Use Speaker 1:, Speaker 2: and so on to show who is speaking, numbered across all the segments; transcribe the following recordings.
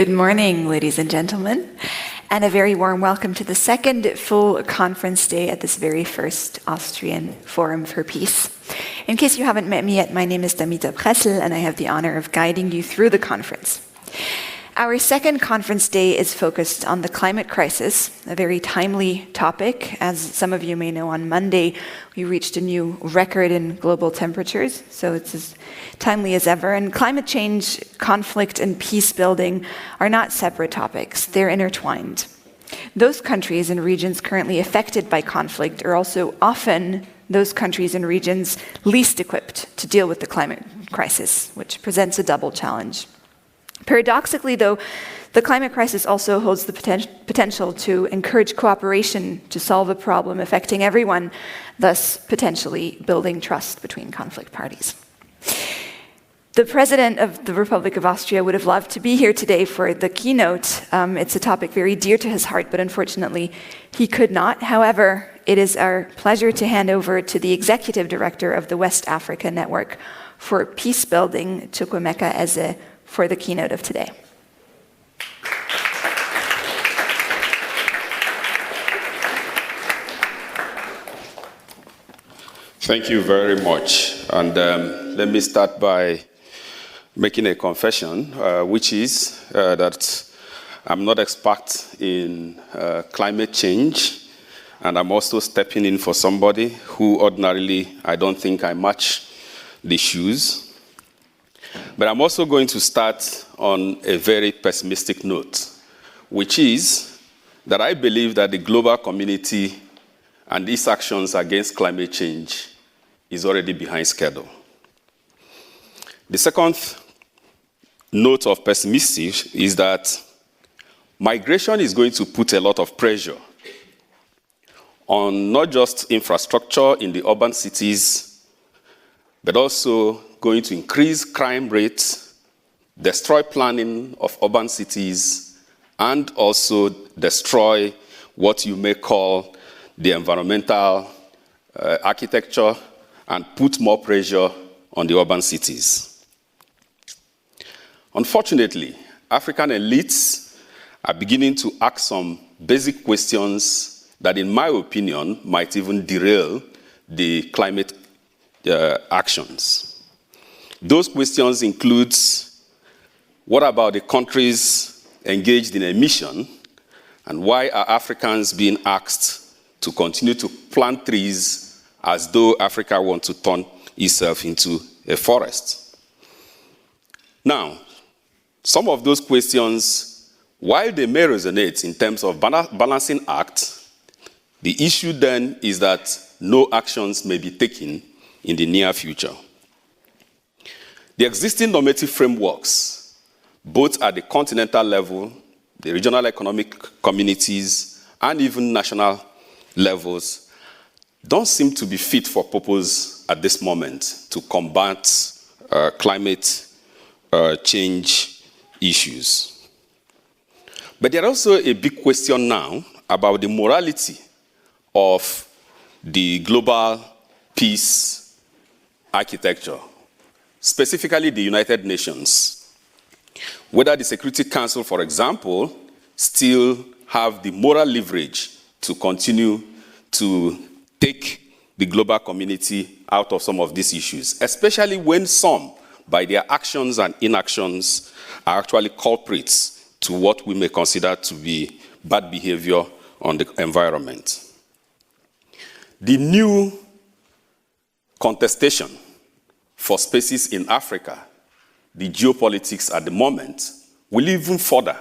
Speaker 1: Good morning, ladies and gentlemen, and a very warm welcome to the second full conference day at this very first Austrian Forum for Peace. In case you haven't met me yet, my name is Damita Pressel, and I have the honor of guiding you through the conference. Our second conference day is focused on the climate crisis, a very timely topic. As some of you may know, on Monday, we reached a new record in global temperatures, so it's as timely as ever. And climate change, conflict, and peace building are not separate topics. They're intertwined. Those countries and regions currently affected by conflict are also often those countries and regions least equipped to deal with the climate crisis, which presents a double challenge. Paradoxically, though, the climate crisis also holds the potential to encourage cooperation to solve a problem affecting everyone, thus potentially building trust between conflict parties. The President of the Republic of Austria would have loved to be here today for the keynote. It's a topic very dear to his heart, but unfortunately he could not. However, it is our pleasure to hand over to the Executive Director of the West Africa Network for Peace Building, Chukwemeka Eze, for the keynote of today.
Speaker 2: Thank you very much. And let me start by making a confession, which is that I'm not expert in climate change, and I'm also stepping in for somebody who ordinarily I don't think I match the shoes. But I'm also going to start on a very pessimistic note, which is that I believe that the global community and its actions against climate change is already behind schedule. The second note of pessimism is that migration is going to put a lot of pressure on not just infrastructure in the urban cities, but also going to increase crime rates, destroy planning of urban cities, and also destroy what you may call the environmental architecture and put more pressure on the urban cities. Unfortunately, African elites are beginning to ask some basic questions that, in my opinion, might even derail the climate actions. Those questions include, what about the countries engaged in emission, and why are Africans being asked to continue to plant trees as though Africa wants to turn itself into a forest? Now, some of those questions, while they may resonate in terms of balancing act, the issue then is that no actions may be taken in the near future. The existing normative frameworks, both at the continental level, the regional economic communities, and even national levels, don't seem to be fit for purpose at this moment to combat climate change issues. But there's also a big question now about the morality of the global peace architecture, specifically the United Nations. Whether the Security Council, for example, still have the moral leverage to continue to take the global community out of some of these issues, especially when some, by their actions and inactions, are actually culprits to what we may consider to be bad behavior on the environment. The new contestation for spaces in Africa, the geopolitics at the moment, will even further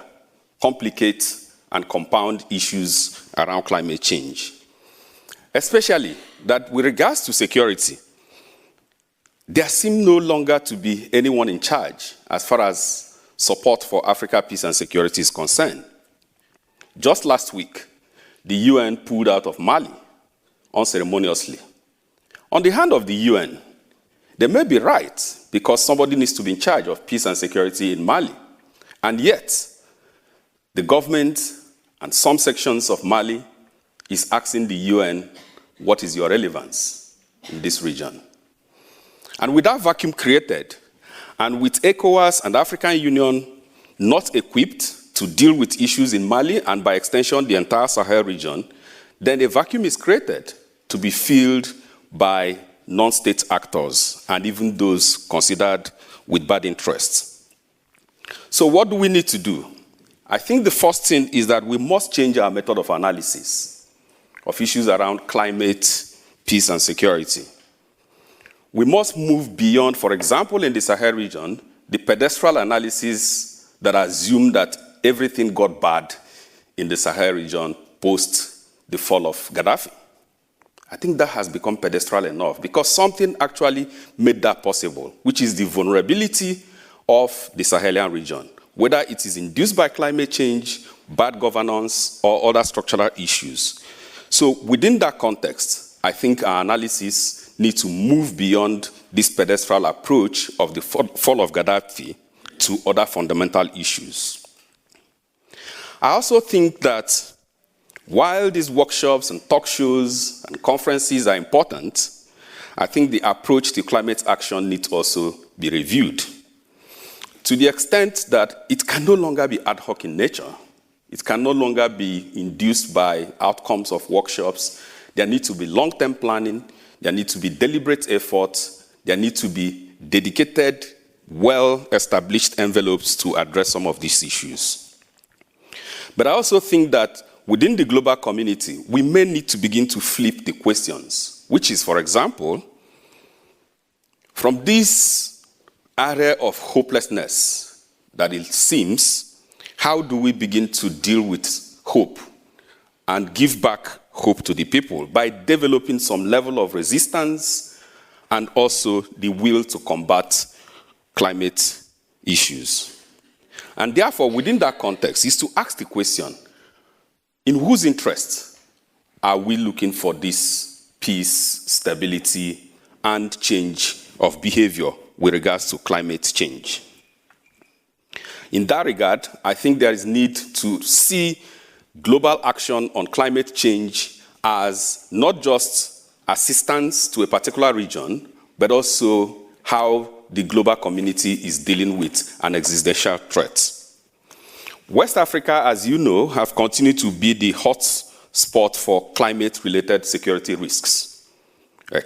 Speaker 2: complicate and compound issues around climate change. Especially that with regards to security, there seems no longer to be anyone in charge as far as support for Africa peace and security is concerned. Just last week, the UN pulled out of Mali unceremoniously. On the hand of the UN, they may be right because somebody needs to be in charge of peace and security in Mali. And yet, the government and some sections of Mali is asking the UN, what is your relevance in this region? And with that vacuum created, and with ECOWAS and African Union not equipped to deal with issues in Mali and by extension the entire Sahel region, then a vacuum is created to be filled by non-state actors and even those considered with bad interests. So what do we need to do? I think the first thing is that we must change our method of analysis of issues around climate, peace, and security. We must move beyond, for example, in the Sahel region, the pedestral analysis that assumed that everything got bad in the Sahel region post the fall of Gaddafi. I think that has become pedestral enough because something actually made that possible, which is the vulnerability of the Sahelian region, whether it is induced by climate change, bad governance, or other structural issues. So within that context, I think our analysis needs to move beyond this pedestral approach of the fall of Gaddafi to other fundamental issues. I also think that while these workshops and talk shows and conferences are important, I think the approach to climate action needs also be reviewed to the extent that it can no longer be ad hoc in nature. It can no longer be induced by outcomes of workshops. There needs to be long-term planning. There needs to be deliberate effort. There need to be dedicated, well-established envelopes to address some of these issues. But I also think that within the global community, we may need to begin to flip the questions, which is, for example, from this area of hopelessness that it seems, how do we begin to deal with hope and give back hope to the people by developing some level of resistance and also the will to combat climate issues? And therefore, within that context, is to ask the question, in whose interest are we looking for this peace, stability, and change of behavior with regards to climate change? In that regard, I think there is need to see global action on climate change as not just assistance to a particular region, but also how the global community is dealing with an existential threat. West Africa, as you know, have continued to be the hot spot for climate-related security risks.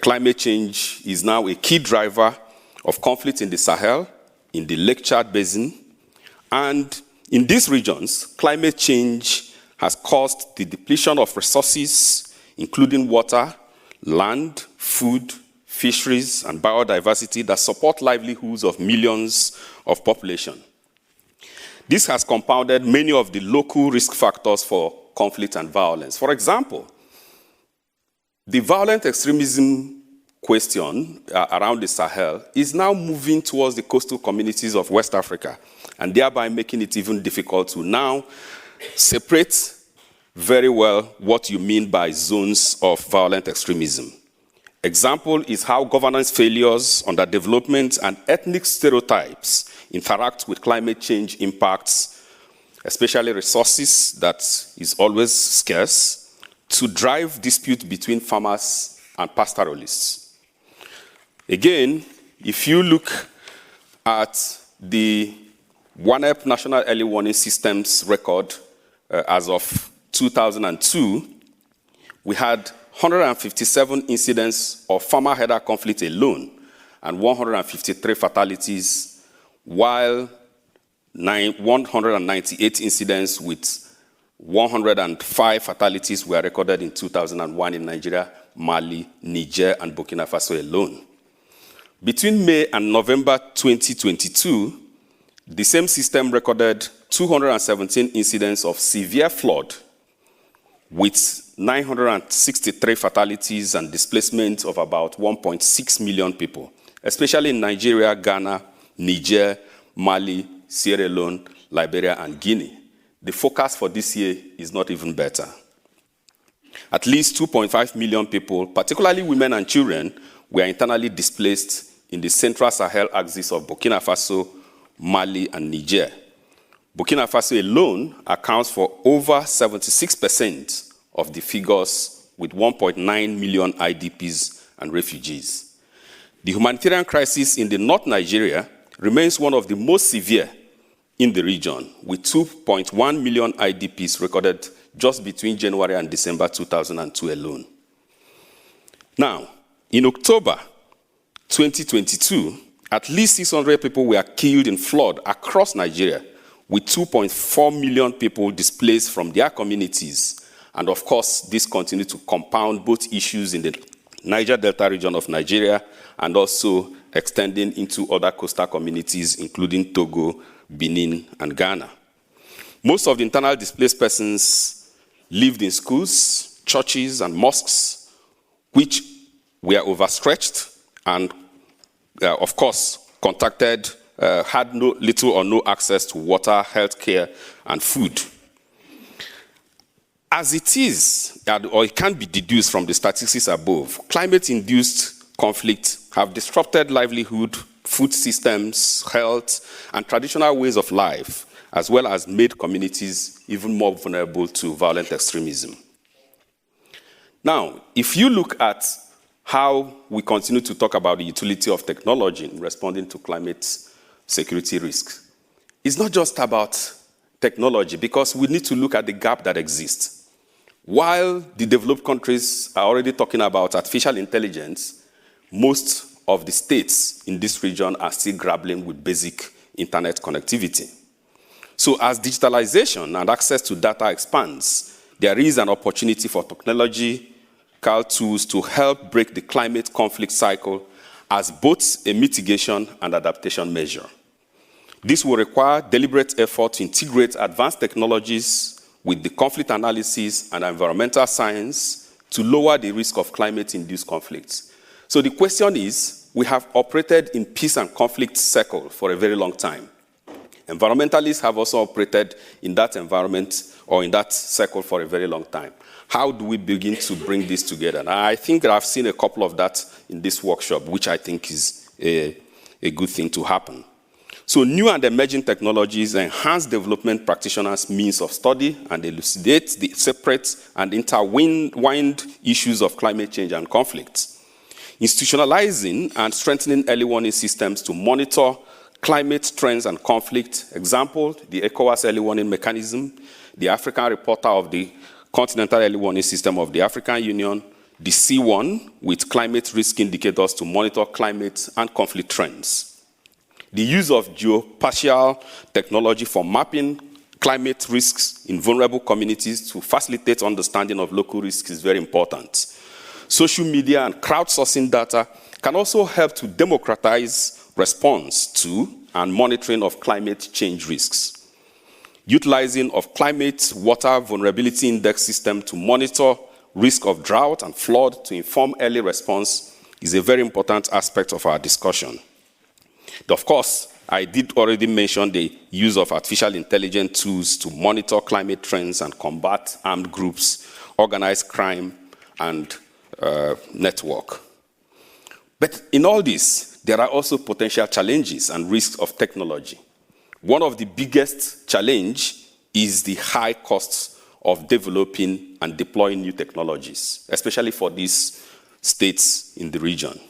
Speaker 2: Climate change is now a key driver of conflict in the Sahel, in the Lake Chad Basin, and in these regions, climate change has caused the depletion of resources, including water, land, food, fisheries, and biodiversity that support livelihoods of millions of population. This has compounded many of the local risk factors for conflict and violence. For example, the violent extremism question around the Sahel is now moving towards the coastal communities of West Africa, and thereby making it even difficult to now separate very well what you mean by zones of violent extremism. Example is how governance failures, underdevelopment, and ethnic stereotypes interact with climate change impacts, especially resources that is always scarce, to drive dispute between farmers and pastoralists. Again, if you look at the WANEP National Early Warning Systems record as of 2002, we had 157 incidents of farmer-herder conflict alone and 153 fatalities, while 198 incidents with 105 fatalities were recorded in 2001 in Nigeria, Mali, Niger, and Burkina Faso alone. Between May and November 2022, the same system recorded 217 incidents of severe flood with 963 fatalities and displacement of about 1.6 million people, especially in Nigeria, Ghana, Niger, Mali, Sierra Leone, Liberia, and Guinea. The forecast for this year is not even better. At least 2.5 million people, particularly women and children, were internally displaced in the central Sahel axis of Burkina Faso, Mali, and Niger. Burkina Faso alone accounts for over 76% of the figures, with 1.9 million IDPs and refugees. The humanitarian crisis in the North Nigeria remains one of the most severe in the region, with 2.1 million IDPs recorded just between January and December 2002 alone. Now, in October 2022, at least 600 people were killed in flood across Nigeria, with 2.4 million people displaced from their communities. And of course, this continued to compound both issues in the Niger Delta region of Nigeria and also extending into other coastal communities, including Togo, Benin, and Ghana. Most of the internal displaced persons lived in schools, churches, and mosques, which were overstretched and, of course, had little or no access to water, healthcare, and food. As it is, or it can be deduced from the statistics above, climate-induced conflicts have disrupted livelihood, food systems, health, and traditional ways of life, as well as made communities even more vulnerable to violent extremism. Now, if you look at how we continue to talk about the utility of technology in responding to climate security risks, it's not just about technology, because we need to look at the gap that exists. While the developed countries are already talking about artificial intelligence, most of the states in this region are still grappling with basic internet connectivity. So as digitalization and access to data expands, there is an opportunity for technological tools to help break the climate conflict cycle as both a mitigation and adaptation measure. This will require deliberate effort to integrate advanced technologies with the conflict analysis and environmental science to lower the risk of climate-induced conflicts. So the question is, we have operated in peace and conflict cycle for a very long time. Environmentalists have also operated in that environment or in that cycle for a very long time. How do we begin to bring this together? And I think that I've seen a couple of that in this workshop, which I think is a good thing to happen. So new and emerging technologies enhance development practitioners' means of study and elucidate the separate and intertwined issues of climate change and conflict. Institutionalizing and strengthening early warning systems to monitor climate trends and conflict, example, the ECOWAS early warning mechanism, the African reporter of the Continental Early Warning System of the African Union, the C1 with climate risk indicators to monitor climate and conflict trends. The use of geospatial technology for mapping climate risks in vulnerable communities to facilitate understanding of local risks is very important. Social media and crowdsourcing data can also help to democratize response to and monitoring of climate change risks. Utilizing of climate water vulnerability index system to monitor risk of drought and flood to inform early response is a very important aspect of our discussion. Of course, I did already mention the use of artificial intelligence tools to monitor climate trends and combat armed groups, organized crime, and network. But in all this, there are also potential challenges and risks of technology. One of the biggest challenges is the high costs of developing and deploying new technologies, especially for these states in the region.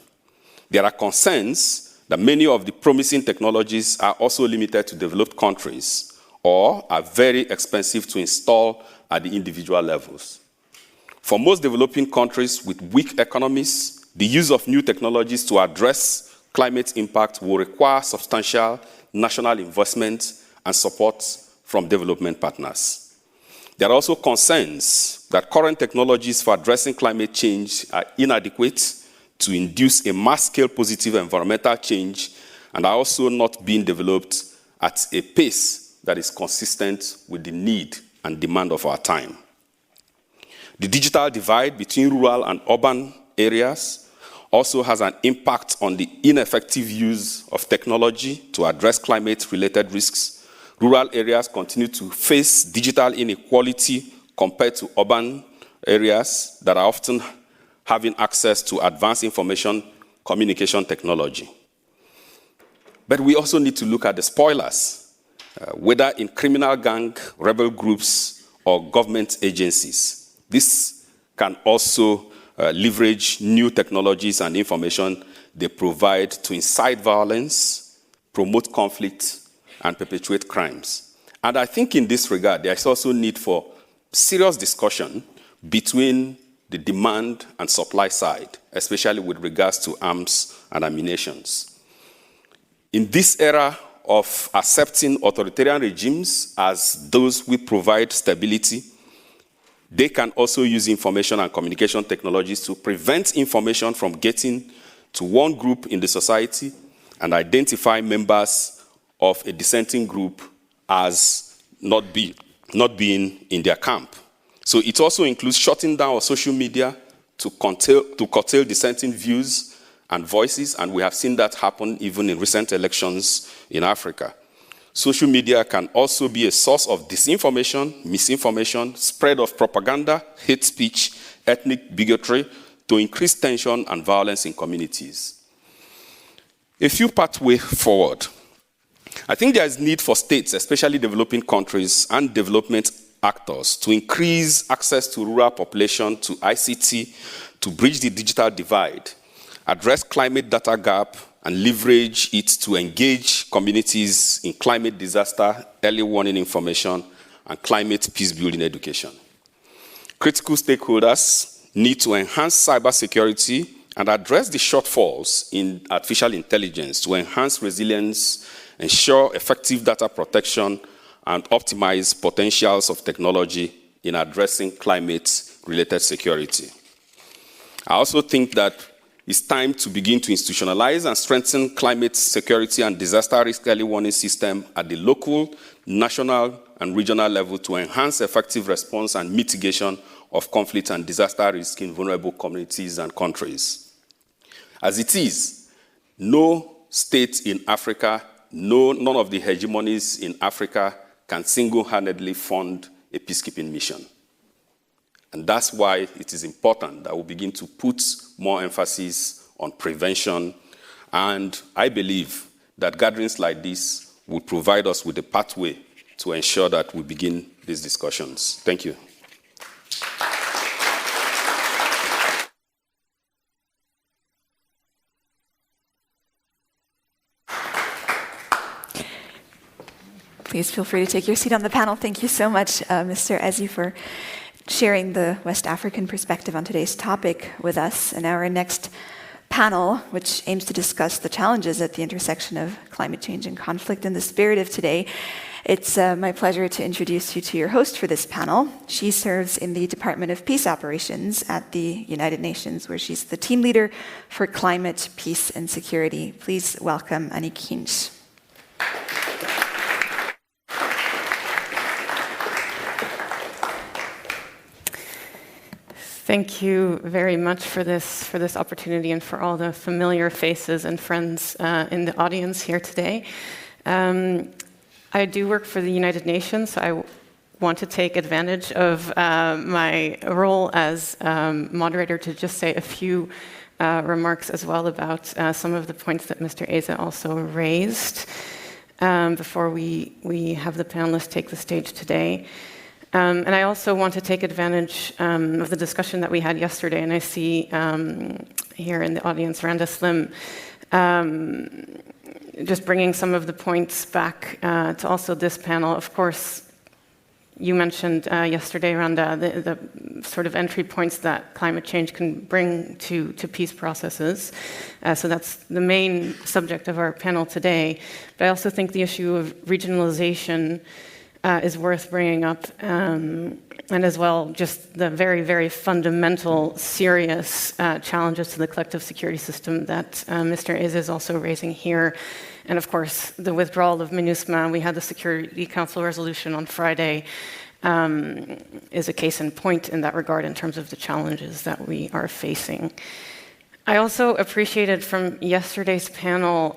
Speaker 2: There are concerns that many of the promising technologies are also limited to developed countries or are very expensive to install at the individual levels. For most developing countries with weak economies, the use of new technologies to address climate impact will require substantial national investment and support from development partners. There are also concerns that current technologies for addressing climate change are inadequate to induce a mass-scale positive environmental change and are also not being developed at a pace that is consistent with the need and demand of our time. The digital divide between rural and urban areas also has an impact on the ineffective use of technology to address climate-related risks. Rural areas continue to face digital inequality compared to urban areas that are often having access to advanced information communication technology. But we also need to look at the spoilers, whether in criminal gang, rebel groups, or government agencies. This can also leverage new technologies and information they provide to incite violence, promote conflict, and perpetuate crimes. And I think in this regard, there is also need for serious discussion between the demand and supply side, especially with regards to arms and ammunitions. In this era of accepting authoritarian regimes as those who provide stability, they can also use information and communication technologies to prevent information from getting to one group in the society and identify members of a dissenting group as not being in their camp. So it also includes shutting down our social media to curtail dissenting views and voices, and we have seen that happen even in recent elections in Africa. Social media can also be a source of disinformation, misinformation, spread of propaganda, hate speech, ethnic bigotry, to increase tension and violence in communities. A few pathways forward. I think there is need for states, especially developing countries and development actors, to increase access to rural population to ICT, to bridge the digital divide, address climate data gap, and leverage it to engage communities in climate disaster, early warning information, and climate peace-building education. Critical stakeholders need to enhance cybersecurity and address the shortfalls in artificial intelligence to enhance resilience, ensure effective data protection, and optimize potentials of technology in addressing climate-related security. I also think that it's time to begin to institutionalize and strengthen climate security and disaster risk early warning system at the local, national, and regional level to enhance effective response and mitigation of conflict and disaster risk in vulnerable communities and countries. As it is, no state in Africa, none of the hegemonies in Africa can single-handedly fund a peacekeeping mission. And that's why it is important that we begin to put more emphasis on prevention. And I believe that gatherings like this will provide us with a pathway to ensure that we begin these discussions. Thank you.
Speaker 1: Please feel free to take your seat on the panel. Thank you so much, Mr. Ezi, for sharing the West African perspective on today's topic with us. And our next panel, which aims to discuss the challenges at the intersection of climate change and conflict in the spirit of today, it's my pleasure to introduce you to your host for this panel. She serves in the Department of Peace Operations at the United Nations, where she's the team leader for climate, peace, and security. Please welcome Annick Hinch.
Speaker 3: Thank you very much for this opportunity and for all the familiar faces and friends in the audience here today. I do work for the United Nations, so I want to take advantage of my role as moderator to just say a few remarks as well about some of the points that Mr. Eze also raised before we have the panelists take the stage today. And I also want to take advantage of the discussion that we had yesterday, and I see here in the audience Randa Slim, just bringing some of the points back to also this panel. Of course, you mentioned yesterday, Randa, the sort of entry points that climate change can bring to peace processes. So that's the main subject of our panel today. But I also think the issue of regionalization is worth bringing up, and as well just the very, very fundamental, serious challenges to the collective security system that Mr. Eze is also raising here. And of course, the withdrawal of MINUSMA, we had the Security Council resolution on Friday, is a case in point in that regard in terms of the challenges that we are facing. I also appreciated from yesterday's panel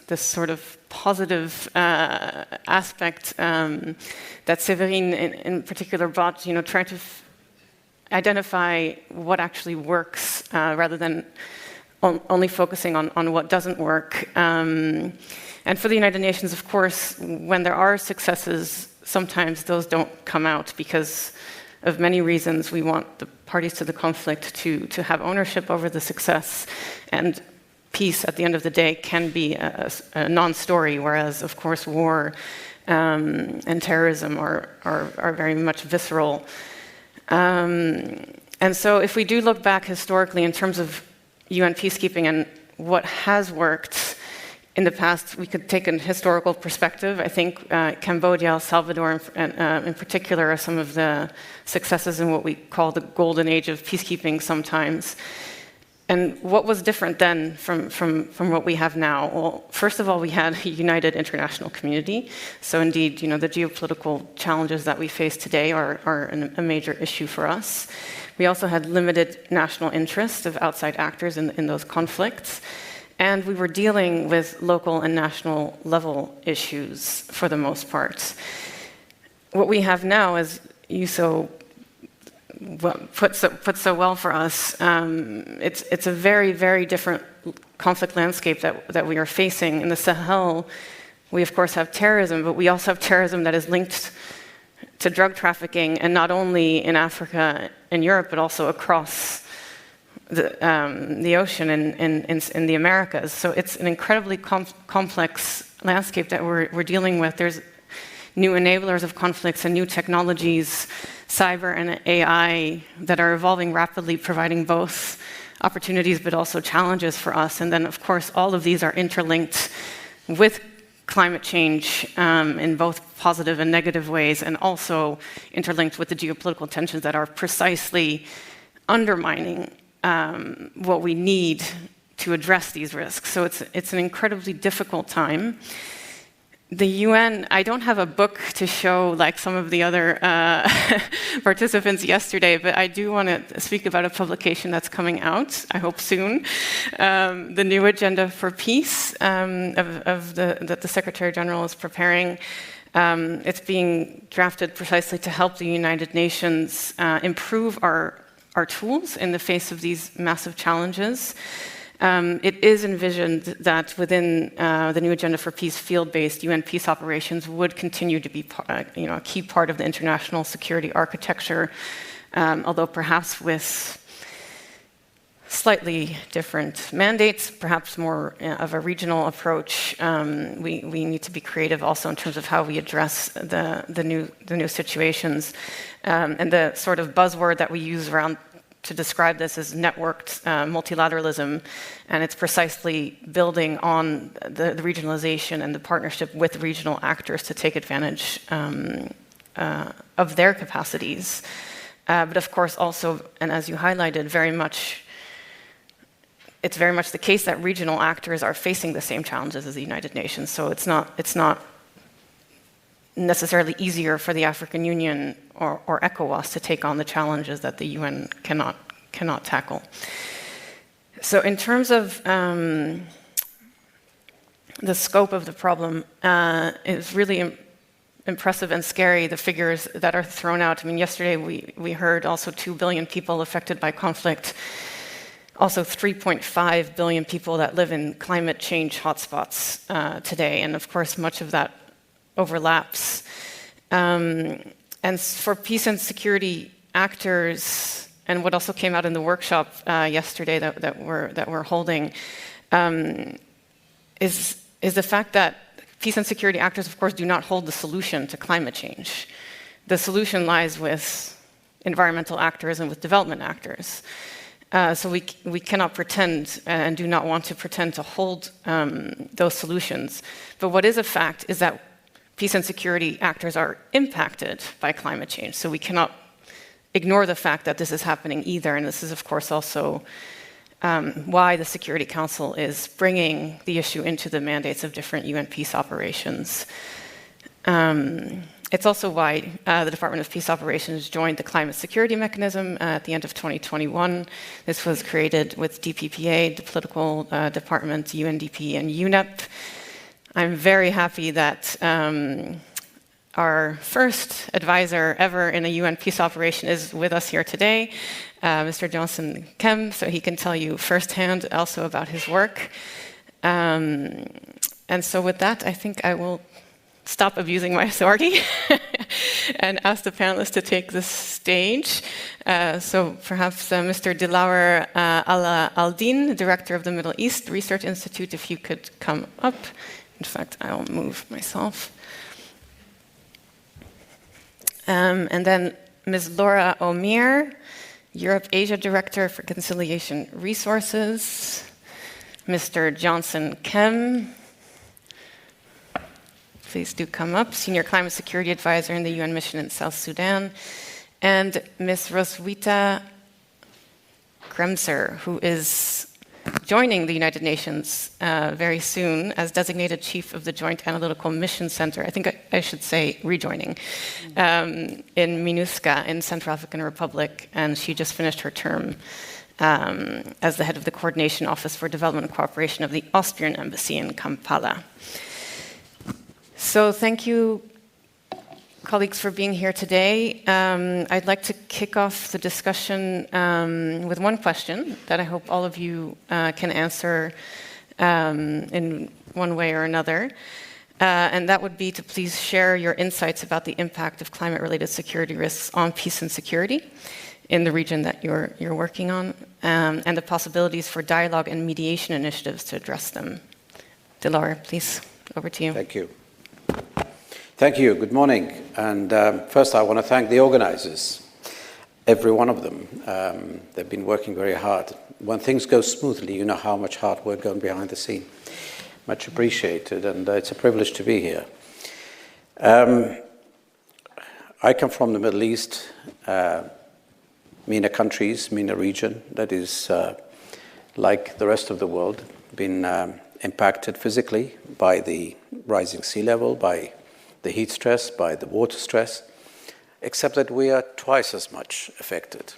Speaker 3: this sort of positive aspect that Séverine in particular brought, trying to identify what actually works rather than only focusing on what doesn't work. And for the United Nations, of course, when there are successes, sometimes those don't come out because of many reasons. We want the parties to the conflict to have ownership over the success, and peace at the end of the day can be a non-story, whereas, of course, war and terrorism are very much visceral. And so if we do look back historically in terms of UN peacekeeping and what has worked in the past, we could take a historical perspective. I think Cambodia, El Salvador in particular are some of the successes in what we call the golden age of peacekeeping sometimes. And what was different then from what we have now? Well, first of all, we had a united international community. So indeed, the geopolitical challenges that we face today are a major issue for us. We also had limited national interest of outside actors in those conflicts. And we were dealing with local and national level issues for the most part. What we have now, as you put so well for us, it's a very, very different conflict landscape that we are facing. In the Sahel, we of course have terrorism, but we also have terrorism that is linked to drug trafficking, and not only in Africa and Europe, but also across the ocean in the Americas. So it's an incredibly complex landscape that we're dealing with. There's new enablers of conflicts and new technologies, cyber and AI, that are evolving rapidly, providing both opportunities but also challenges for us. And then, of course, all of these are interlinked with climate change in both positive and negative ways, and also interlinked with the geopolitical tensions that are precisely undermining what we need to address these risks. So it's an incredibly difficult time. The UN, I don't have a book to show like some of the other participants yesterday, but I do want to speak about a publication that's coming out, I hope soon, the new agenda for peace that the Secretary General is preparing. It's being drafted precisely to help the United Nations improve our tools in the face of these massive challenges. It is envisioned that within the new Agenda for Peace, field-based UN peace operations would continue to be a key part of the international security architecture, although perhaps with slightly different mandates, perhaps more of a regional approach. We need to be creative also in terms of how we address the new situations. And the sort of buzzword that we use around to describe this is networked multilateralism, and it's precisely building on the regionalization and the partnership with regional actors to take advantage of their capacities. But of course also, and as you highlighted, it's very much the case that regional actors are facing the same challenges as the United Nations. So it's not necessarily easier for the African Union or ECOWAS to take on the challenges that the UN cannot tackle. So in terms of the scope of the problem, it's really impressive and scary, the figures that are thrown out. I mean, yesterday we heard also 2 billion people affected by conflict, also 3.5 billion people that live in climate change hotspots today, and of course much of that overlaps. And for peace and security actors, and what also came out in the workshop yesterday that we're holding, is the fact that peace and security actors, of course, do not hold the solution to climate change. The solution lies with environmental actors and with development actors. So we cannot pretend and do not want to pretend to hold those solutions. But what is a fact is that peace and security actors are impacted by climate change. So we cannot ignore the fact that this is happening either. And this is, of course, also why the Security Council is bringing the issue into the mandates of different UN peace operations. It's also why the Department of Peace Operations joined the Climate Security Mechanism at the end of 2021. This was created with DPPA, the political department, UNDP, and UNEP. I'm very happy that our first advisor ever in a UN peace operation is with us here today, Mr. Johnson Kem, so he can tell you firsthand also about his work. And so with that, I think I will stop abusing my authority and ask the panelists to take the stage. So perhaps Mr. Dilawar Al-Aldin, Director of the Middle East Research Institute, if you could come up. In fact, I'll move myself. And then Ms. Laura Omir, Europe-Asia Director for Conciliation Resources. Mr. Johnson Kem, please do come up, Senior Climate Security Advisor in the UN Mission in South Sudan. And Ms. Roswitha Kremser, who is joining the United Nations very soon as designated Chief of the Joint Analytical Mission Center. I think I should say rejoining, in MINUSCA in Central African Republic, and she just finished her term as the head of the Coordination Office for Development and Cooperation of the Austrian Embassy in Kampala. So thank you, colleagues, for being here today. I'd like to kick off the discussion with one question that I hope all of you can answer in one way or another. And that would be to please share your insights about the impact of climate-related security risks on peace and security in the region that you're working on, and the possibilities for dialogue and mediation initiatives to address them. Dilawar, please, over to you.
Speaker 4: Thank you. Thank you. Good morning. And first, I want to thank the organizers, every one of them. They've been working very hard. When things go smoothly, you know how much hard work goes behind the scene. Much appreciated, and it's a privilege to be here. I come from the Middle East, MENA countries, MENA region that is, like the rest of the world, been impacted physically by the rising sea level, by the heat stress, by the water stress, except that we are twice as much affected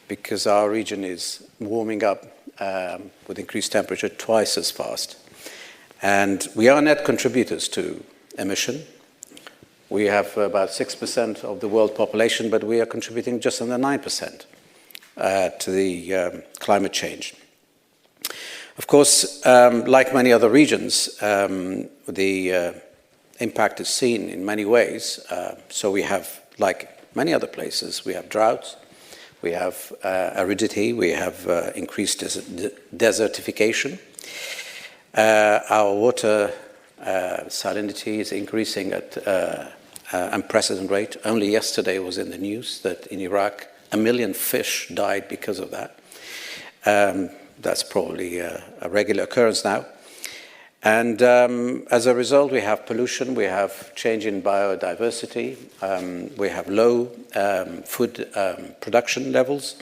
Speaker 4: because our region is warming up with increased temperature twice as fast. And we are net contributors to emission. We have about 6% of the world population, but we are contributing just under 9% to the climate change. Of course, like many other regions, the impact is seen in many ways. So we have, like many other places, we have droughts, we have aridity, we have increased desertification. Our water salinity is increasing at unprecedented rate. Only yesterday was in the news that in Iraq 1 million fish died because of that. That's probably a regular occurrence now. And as a result, we have pollution, we have change in biodiversity, we have low food production levels,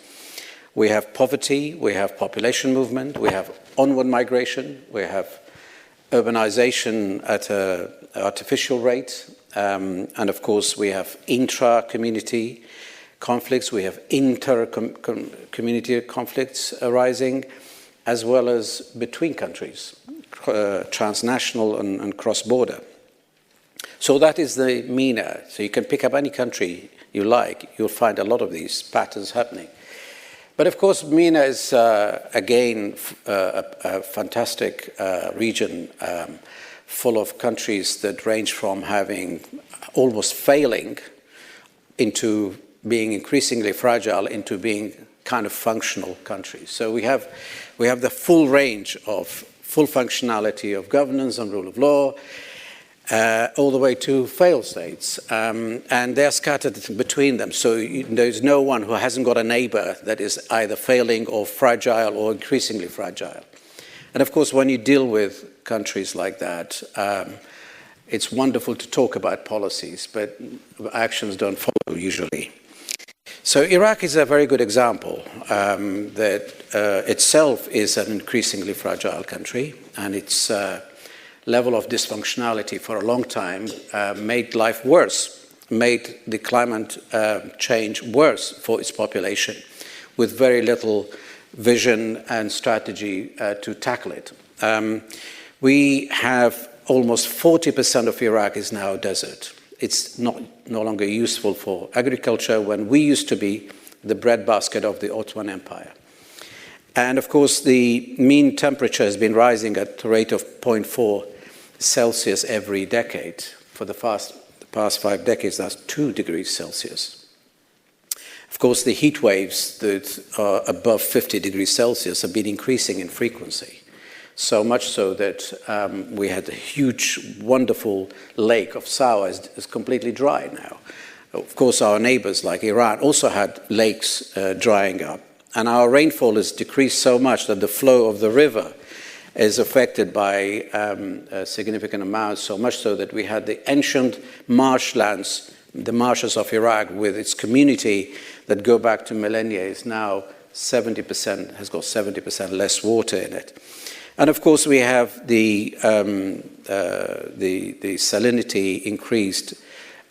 Speaker 4: we have poverty, we have population movement, we have onward migration, we have urbanization at an artificial rate, and of course we have intra-community conflicts, we have inter-community conflicts arising, as well as between countries, transnational and cross-border. So that is the MENA. So you can pick up any country you like, you'll find a lot of these patterns happening. But of course, MENA is, again, a fantastic region full of countries that range from having almost failing into being increasingly fragile into being kind of functional countries. So we have the full range of full functionality of governance and rule of law, all the way to failed states. And they're scattered between them. So there's no one who hasn't got a neighbor that is either failing or fragile or increasingly fragile. And of course, when you deal with countries like that, it's wonderful to talk about policies, but actions don't follow usually. So Iraq is a very good example that itself is an increasingly fragile country, and its level of dysfunctionality for a long time made life worse, made the climate change worse for its population, with very little vision and strategy to tackle it. We have almost 40% of Iraq is now desert. It's no longer useful for agriculture when we used to be the breadbasket of the Ottoman Empire. And of course, the mean temperature has been rising at a rate of 0.4 Celsius every decade. For the past 5 decades, that's 2 degrees Celsius. Of course, the heat waves that are above 50 degrees Celsius have been increasing in frequency. So much so that we had a huge, wonderful lake of Sawa is completely dry now. Of course, our neighbors like Iran also had lakes drying up. And our rainfall has decreased so much that the flow of the river is affected by a significant amounts, so much so that we had the ancient marshlands, the marshes of Iraq with its community that go back to millennia is now 70%, has got 70% less water in it. And of course we have the salinity increased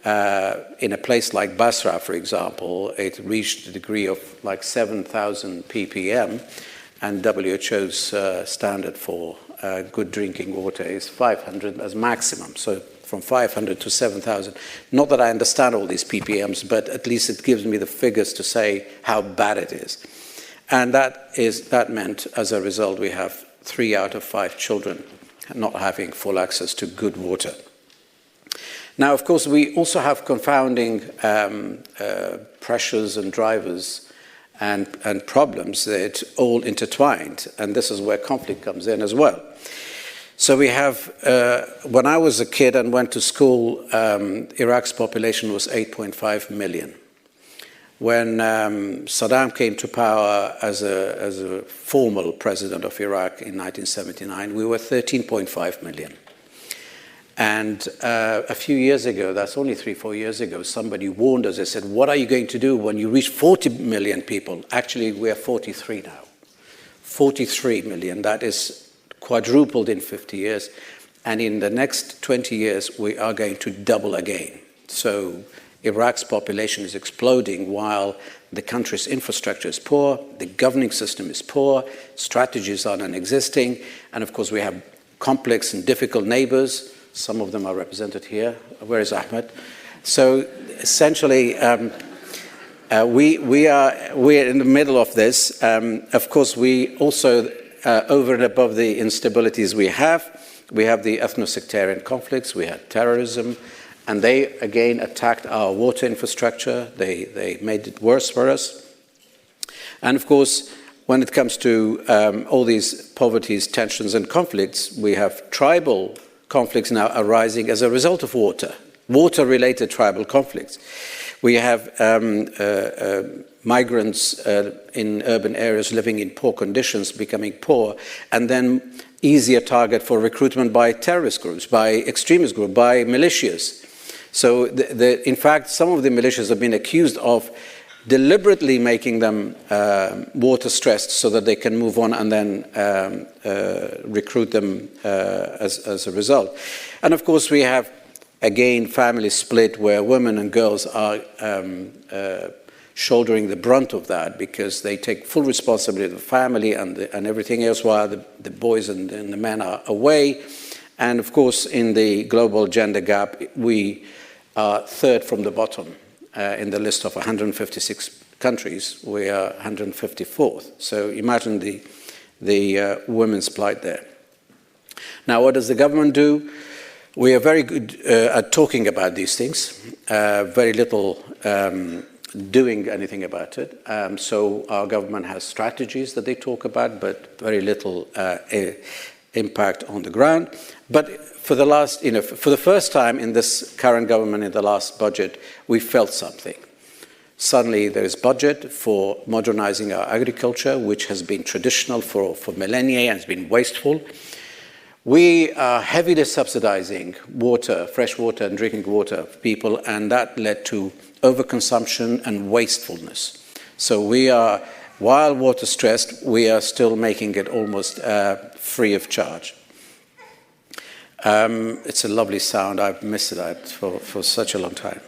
Speaker 4: in a place like Basra, for example. It reached a degree of like 7,000 ppm, and WHO's standard for good drinking water is 500 as maximum. So from 500 to 7,000. Not that I understand all these ppms, but at least it gives me the figures to say how bad it is. And that meant, as a result, we have 3 out of 5 children not having full access to good water. Now, of course, we also have confounding pressures and drivers and problems that all intertwined, and this is where conflict comes in as well. So we have, when I was a kid and went to school, Iraq's population was 8.5 million. When Saddam came to power as a formal president of Iraq in 1979, we were 13.5 million. And a few years ago, that's only 3-4 years ago, somebody warned us. They said, what are you going to do when you reach 40 million people? Actually, we are 43 now. 43 million, that is quadrupled in 50 years. And in the next 20 years, we are going to double again. So Iraq's population is exploding while the country's infrastructure is poor, the governing system is poor, strategies are non-existing, and of course we have complex and difficult neighbors. Some of them are represented here. Where is Ahmed? So essentially, we're in the middle of this. Of course, we also, over and above the instabilities we have the ethno-sectarian conflicts, we had terrorism, and they again attacked our water infrastructure. They made it worse for us. And of course, when it comes to all these poverties, tensions, and conflicts, we have tribal conflicts now arising as a result of water-related tribal conflicts. We have migrants in urban areas living in poor conditions, becoming poor, and then easier target for recruitment by terrorist groups, by extremist groups, by militias. So, in fact, some of the militias have been accused of deliberately making them water-stressed so that they can move on and then recruit them as a result. And of course, we have, again, family split where women and girls are shouldering the brunt of that because they take full responsibility of the family and everything else while the boys and the men are away. And of course, in the global gender gap, we are third from the bottom. In the list of 156 countries, we are 154th. So imagine the women's plight there. Now, what does the government do? We are very good at talking about these things, very little doing anything about it. So our government has strategies that they talk about, but very little impact on the ground. But for the last, for the first time in this current government, in the last budget, we felt something. Suddenly there is budget for modernizing our agriculture, which has been traditional for millennia and has been wasteful. We are heavily subsidizing water, fresh water and drinking water for people, and that led to overconsumption and wastefulness. So we are, while water stressed, we are still making it almost free of charge. It's a lovely sound. I've missed that for such a long time.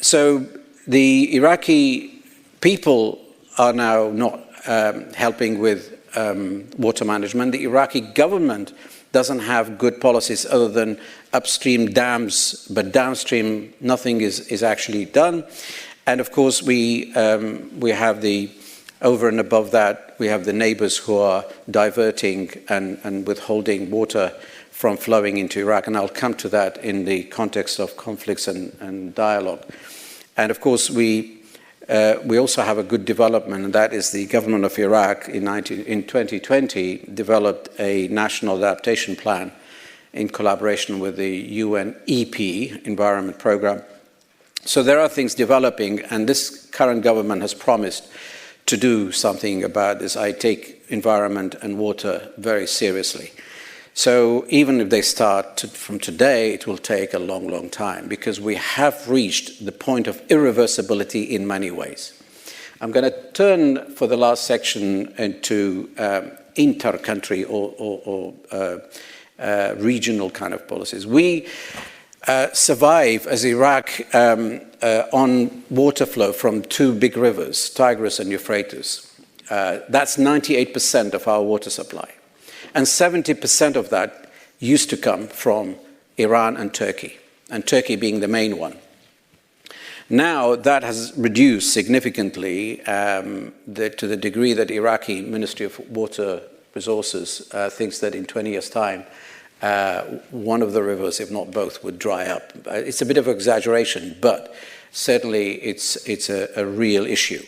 Speaker 4: So the Iraqi people are now not helping with water management. The Iraqi government doesn't have good policies other than upstream dams, but downstream nothing is actually done. And of course we have the, over and above that, we have the neighbors who are diverting and withholding water from flowing into Iraq, and I'll come to that in the context of conflicts and dialogue. And of course we we also have a good development, and that is the government of Iraq in 2020 developed a national adaptation plan in collaboration with the UNEP Environment Programme. So there are things developing, and this current government has promised to do something about this. I take environment and water very seriously. So even if they start from today, it will take a long, long time, because we have reached the point of irreversibility in many ways. I'm going to turn for the last section into inter-country or regional kind of policies. We survive as Iraq on water flow from two big rivers, Tigris and Euphrates. That's 98% of our water supply. And 70% of that used to come from Iran and Turkey being the main one. Now that has reduced significantly to the degree that Iraqi Ministry of Water Resources thinks that in 20 years' time, one of the rivers, if not both, would dry up. It's a bit of an exaggeration, but certainly it's a real issue.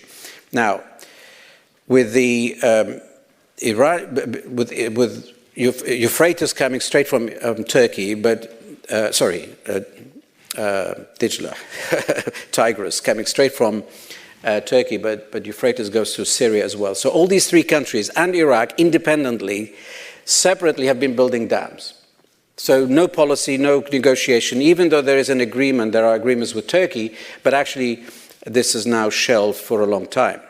Speaker 4: Now, with the with Euphrates coming straight from Turkey, but Dijla, Tigris coming straight from Turkey, but Euphrates goes to Syria as well. So all these three countries and Iraq independently, separately have been building dams. So no policy, no negotiation, even though there is an agreement, there are agreements with Turkey, but actually this is now shelved for a long time.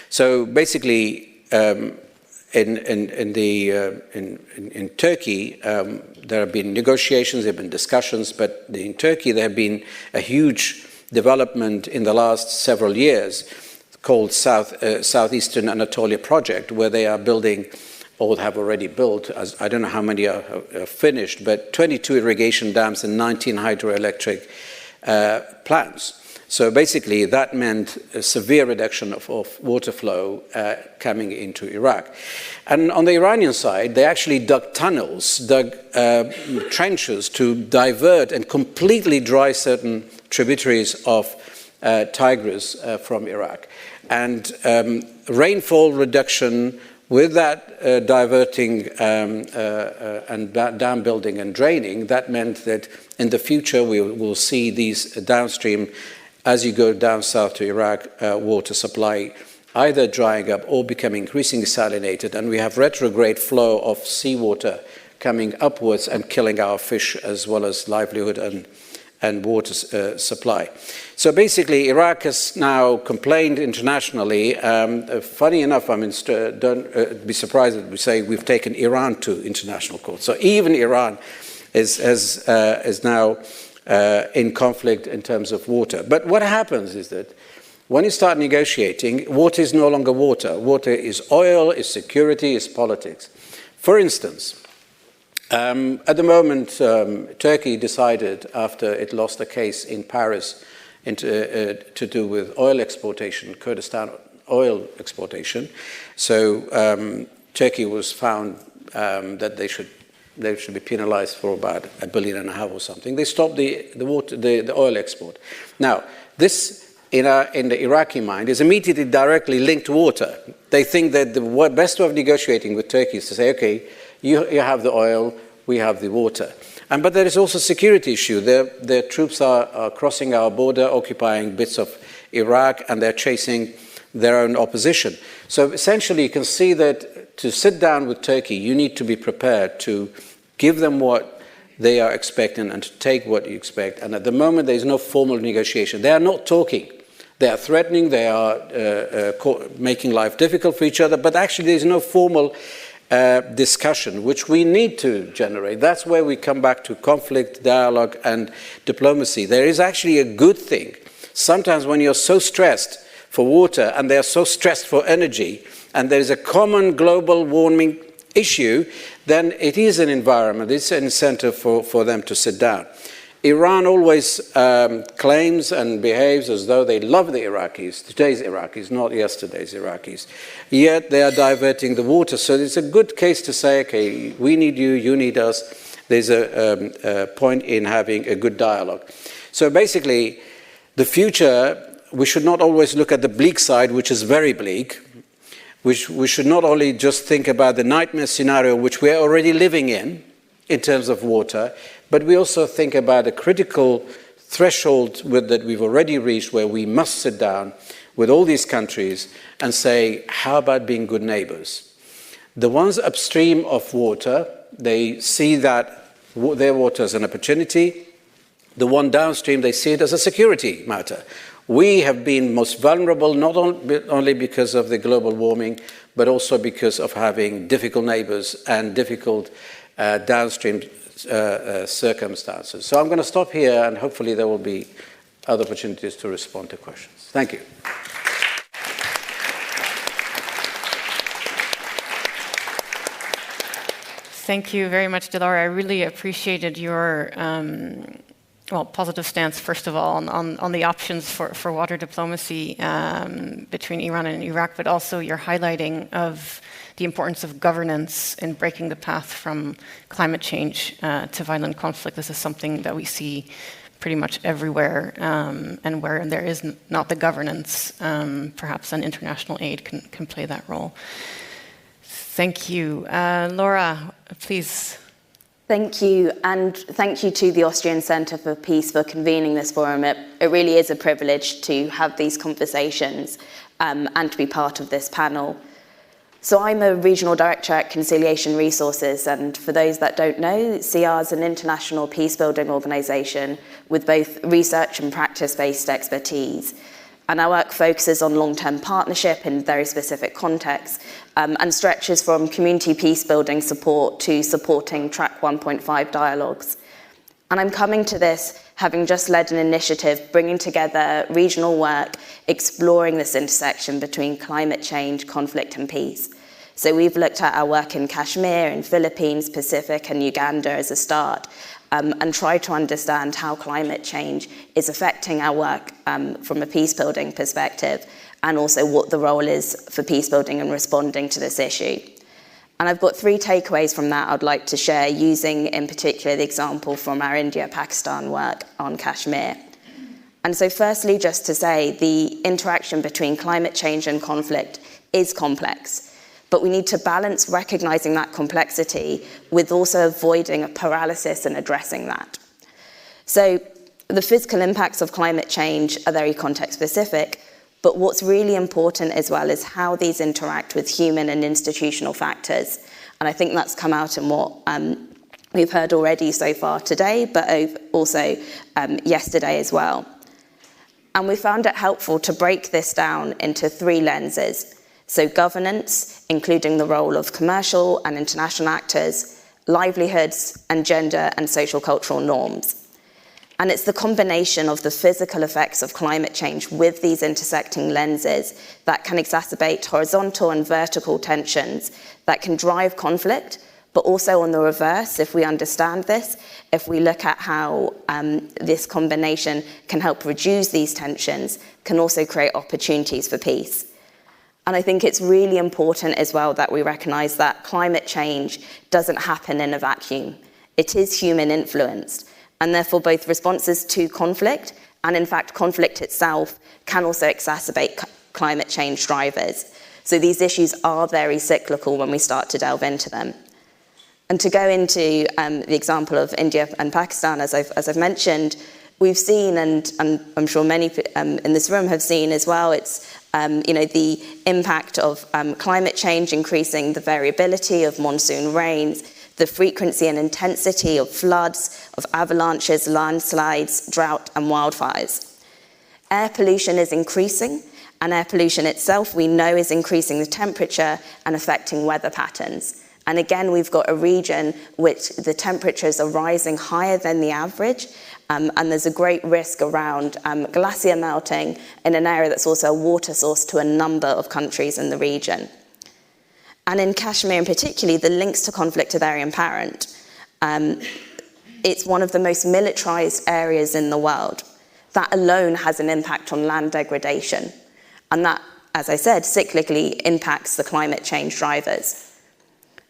Speaker 4: So basically, in Turkey, there have been negotiations, there have been discussions, but in Turkey there have been a huge development in the last several years called Southeastern Anatolia Project, where they are building, or have already built, as I don't know how many are finished, but 22 irrigation dams and 19 hydroelectric plants. So basically, that meant a severe reduction of water flow coming into Iraq. And on the Iranian side, they actually dug tunnels, trenches to divert and completely dry certain tributaries of Tigris from Iraq. And rainfall reduction with that diverting and dam building and draining, that meant that in the future we will see these downstream, as you go down south to Iraq, water supply either drying up or becoming increasingly salinated, and we have retrograde flow of seawater coming upwards and killing our fish as well as livelihood and water supply. So basically, Iraq has now complained internationally. Funny enough, I mean, don't be surprised that we say we've taken Iran to international court. So even Iran is now in conflict in terms of water. But what happens is that when you start negotiating, water is no longer water. Water is oil, is security, is politics. For instance, at the moment, Turkey decided, after it lost a case in Paris to do with oil exportation, Kurdistan oil exportation. So Turkey was found that they should be penalized for about $1.5 billion or something. They stopped the oil export. Now, this in the Iraqi mind is immediately directly linked to water. They think that the best way of negotiating with Turkey is to say, okay, you have the oil, we have the water. But there is also a security issue. Their troops are crossing our border, occupying bits of Iraq, and they're chasing their own opposition. So essentially, you can see that to sit down with Turkey, you need to be prepared to give them what they are expecting and to take what you expect. And at the moment, there is no formal negotiation. They are not talking. They are threatening. They are making life difficult for each other. But actually, there is no formal discussion, which we need to generate. That's where we come back to conflict, dialogue, and diplomacy. There is actually a good thing. Sometimes when you're so stressed for water and they're so stressed for energy, and there is a common global warming issue, then it is an environment, it's an incentive for them to sit down. Iran always claims and behaves as though they love the Iraqis, today's Iraqis, not yesterday's Iraqis. Yet they are diverting the water. So it's a good case to say, okay, we need you, you need us. There's a point in having a good dialogue. So basically, the future we should not always look at the bleak side, which is very bleak. We should not only just think about the nightmare scenario which we're already living in terms of water, but we also think about a critical threshold that we've already reached where we must sit down with all these countries and say, how about being good neighbors? The ones upstream of water, they see that their water as an opportunity. The one downstream, they see it as a security matter. We have been most vulnerable not only because of the global warming, but also because of having difficult neighbors and difficult downstream circumstances. So I'm going to stop here, and hopefully there will be other opportunities to respond to questions. Thank you.
Speaker 3: Thank you very much, Delora. I really appreciated your positive stance, first of all, on the options for water diplomacy between Iran and Iraq, but also your highlighting of the importance of governance in breaking the path from climate change to violent conflict. This is something that we see pretty much everywhere, and where there is not the governance, perhaps an international aid can play that role. Thank you. Laura, please.
Speaker 5: Thank you, and thank you to the Austrian Centre for Peace for convening this forum. It really is a privilege to have these conversations and to be part of this panel. So I'm a regional director at Conciliation Resources, and for those that don't know, CR is an international peace-building organisation with both research and practice-based expertise. And our work focuses on long-term partnership in very specific contexts and stretches from community peace-building support to supporting Track 1.5 dialogues. And I'm coming to this having just led an initiative bringing together regional work, exploring this intersection between climate change, conflict and peace. So we've looked at our work in Kashmir, in Philippines, Pacific and Uganda as a start, and try to understand how climate change is affecting our work from a peace-building perspective, and also what the role is for peace-building and responding to this issue. And I've got 3 takeaways from that I'd like to share, using in particular the example from our India-Pakistan work on Kashmir. And so firstly, just to say, the interaction between climate change and conflict is complex. But we need to balance recognizing that complexity with also avoiding a paralysis and addressing that. So the physical impacts of climate change are very context specific, but what's really important as well is how these interact with human and institutional factors. And I think that's come out in what we've heard already so far today, but also yesterday as well. And we found it helpful to break this down into 3 lenses. So governance, including the role of commercial and international actors, livelihoods, and gender and social cultural norms. And it's the combination of the physical effects of climate change with these intersecting lenses that can exacerbate horizontal and vertical tensions that can drive conflict, but also on the reverse, if we understand this, if we look at how this combination can help reduce these tensions, can also create opportunities for peace. And I think it's really important as well that we recognise that climate change doesn't happen in a vacuum. It is human influenced, and therefore both responses to conflict and in fact conflict itself can also exacerbate climate change drivers. So these issues are very cyclical when we start to delve into them. And to go into the example of India and Pakistan, as I've mentioned, we've seen, and I'm sure many in this room have seen as well, it's the impact of climate change increasing the variability of monsoon rains, the frequency and intensity of floods, of avalanches, landslides, drought and wildfires. Air pollution is increasing, and air pollution itself we know is increasing the temperature and affecting weather patterns. And again, we've got a region which the temperatures are rising higher than the average, and there's a great risk around glacier melting in an area that's also a water source to a number of countries in the region. And in Kashmir in particular, the links to conflict are very apparent. It's one of the most militarized areas in the world. That alone has an impact on land degradation. And that, as I said, cyclically impacts the climate change drivers.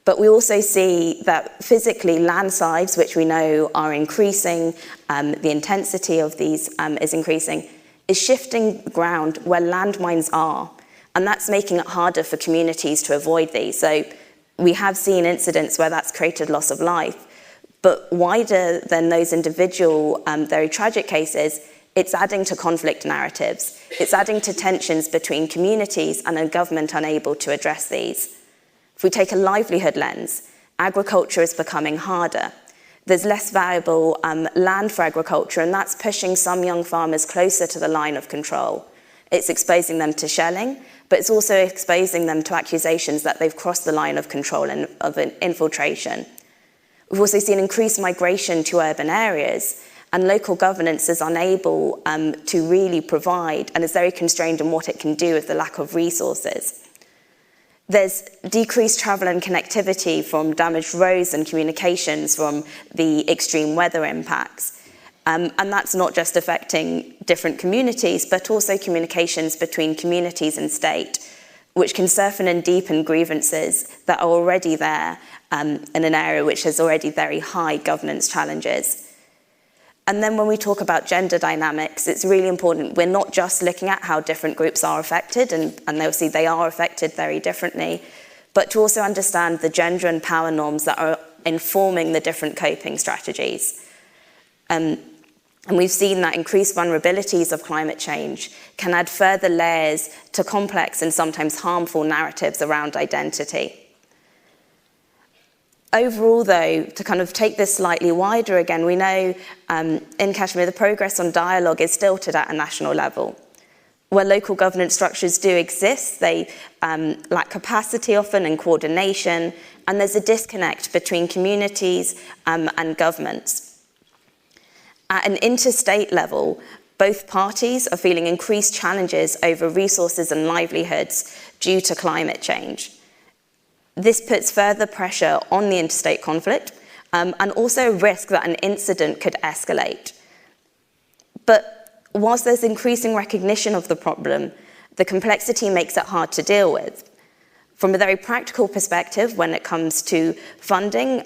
Speaker 5: But we also see that physically landslides, which we know are increasing, the intensity of these is increasing, is shifting ground where landmines are, and that's making it harder for communities to avoid these. So we have seen incidents where that's created loss of life, but wider than those individual very tragic cases, it's adding to conflict narratives. It's adding to tensions between communities and a government unable to address these. If we take a livelihood lens, agriculture is becoming harder. There's less valuable land for agriculture, and that's pushing some young farmers closer to the line of control. It's exposing them to shelling, but it's also exposing them to accusations that they've crossed the line of control and of an infiltration. We've also seen increased migration to urban areas, and local governance is unable to really provide and is very constrained in what it can do with the lack of resources. There's decreased travel and connectivity from damaged roads and communications from the extreme weather impacts. And that's not just affecting different communities, but also communications between communities and state, which can soften and deepen grievances that are already there in an area which has already very high governance challenges. And then when we talk about gender dynamics, it's really important. We're not just looking at how different groups are affected, and obviously they are affected very differently, but to also understand the gender and power norms that are informing the different coping strategies. And we've seen that increased vulnerabilities of climate change can add further layers to complex and sometimes harmful narratives around identity. Overall, though, to kind of take this slightly wider again, we know in Kashmir the progress on dialogue is stilted at a national level. Where local governance structures do exist, they lack capacity often and coordination, and there's a disconnect between communities and governments. At an interstate level, both parties are feeling increased challenges over resources and livelihoods due to climate change. This puts further pressure on the interstate conflict and also a risk that an incident could escalate. But whilst there's increasing recognition of the problem, the complexity makes it hard to deal with. From a very practical perspective, when it comes to funding,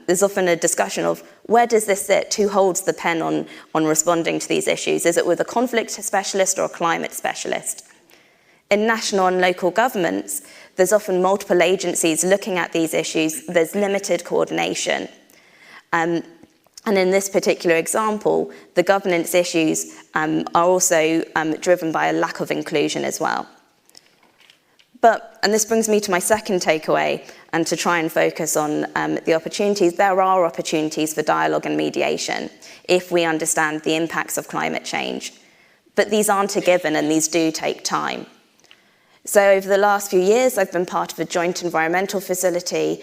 Speaker 5: there's often a discussion of where does this sit? Who holds the pen on responding to these issues? Is it with a conflict specialist or a climate specialist? In national and local governments, there's often multiple agencies looking at these issues. There's limited coordination. And in this particular example, the governance issues are also driven by a lack of inclusion as well. And this brings me to my second takeaway, and to try and focus on the opportunities. There are opportunities for dialogue and mediation if we understand the impacts of climate change. But these aren't a given, and these do take time. So over the last few years, I've been part of a joint environmental facility,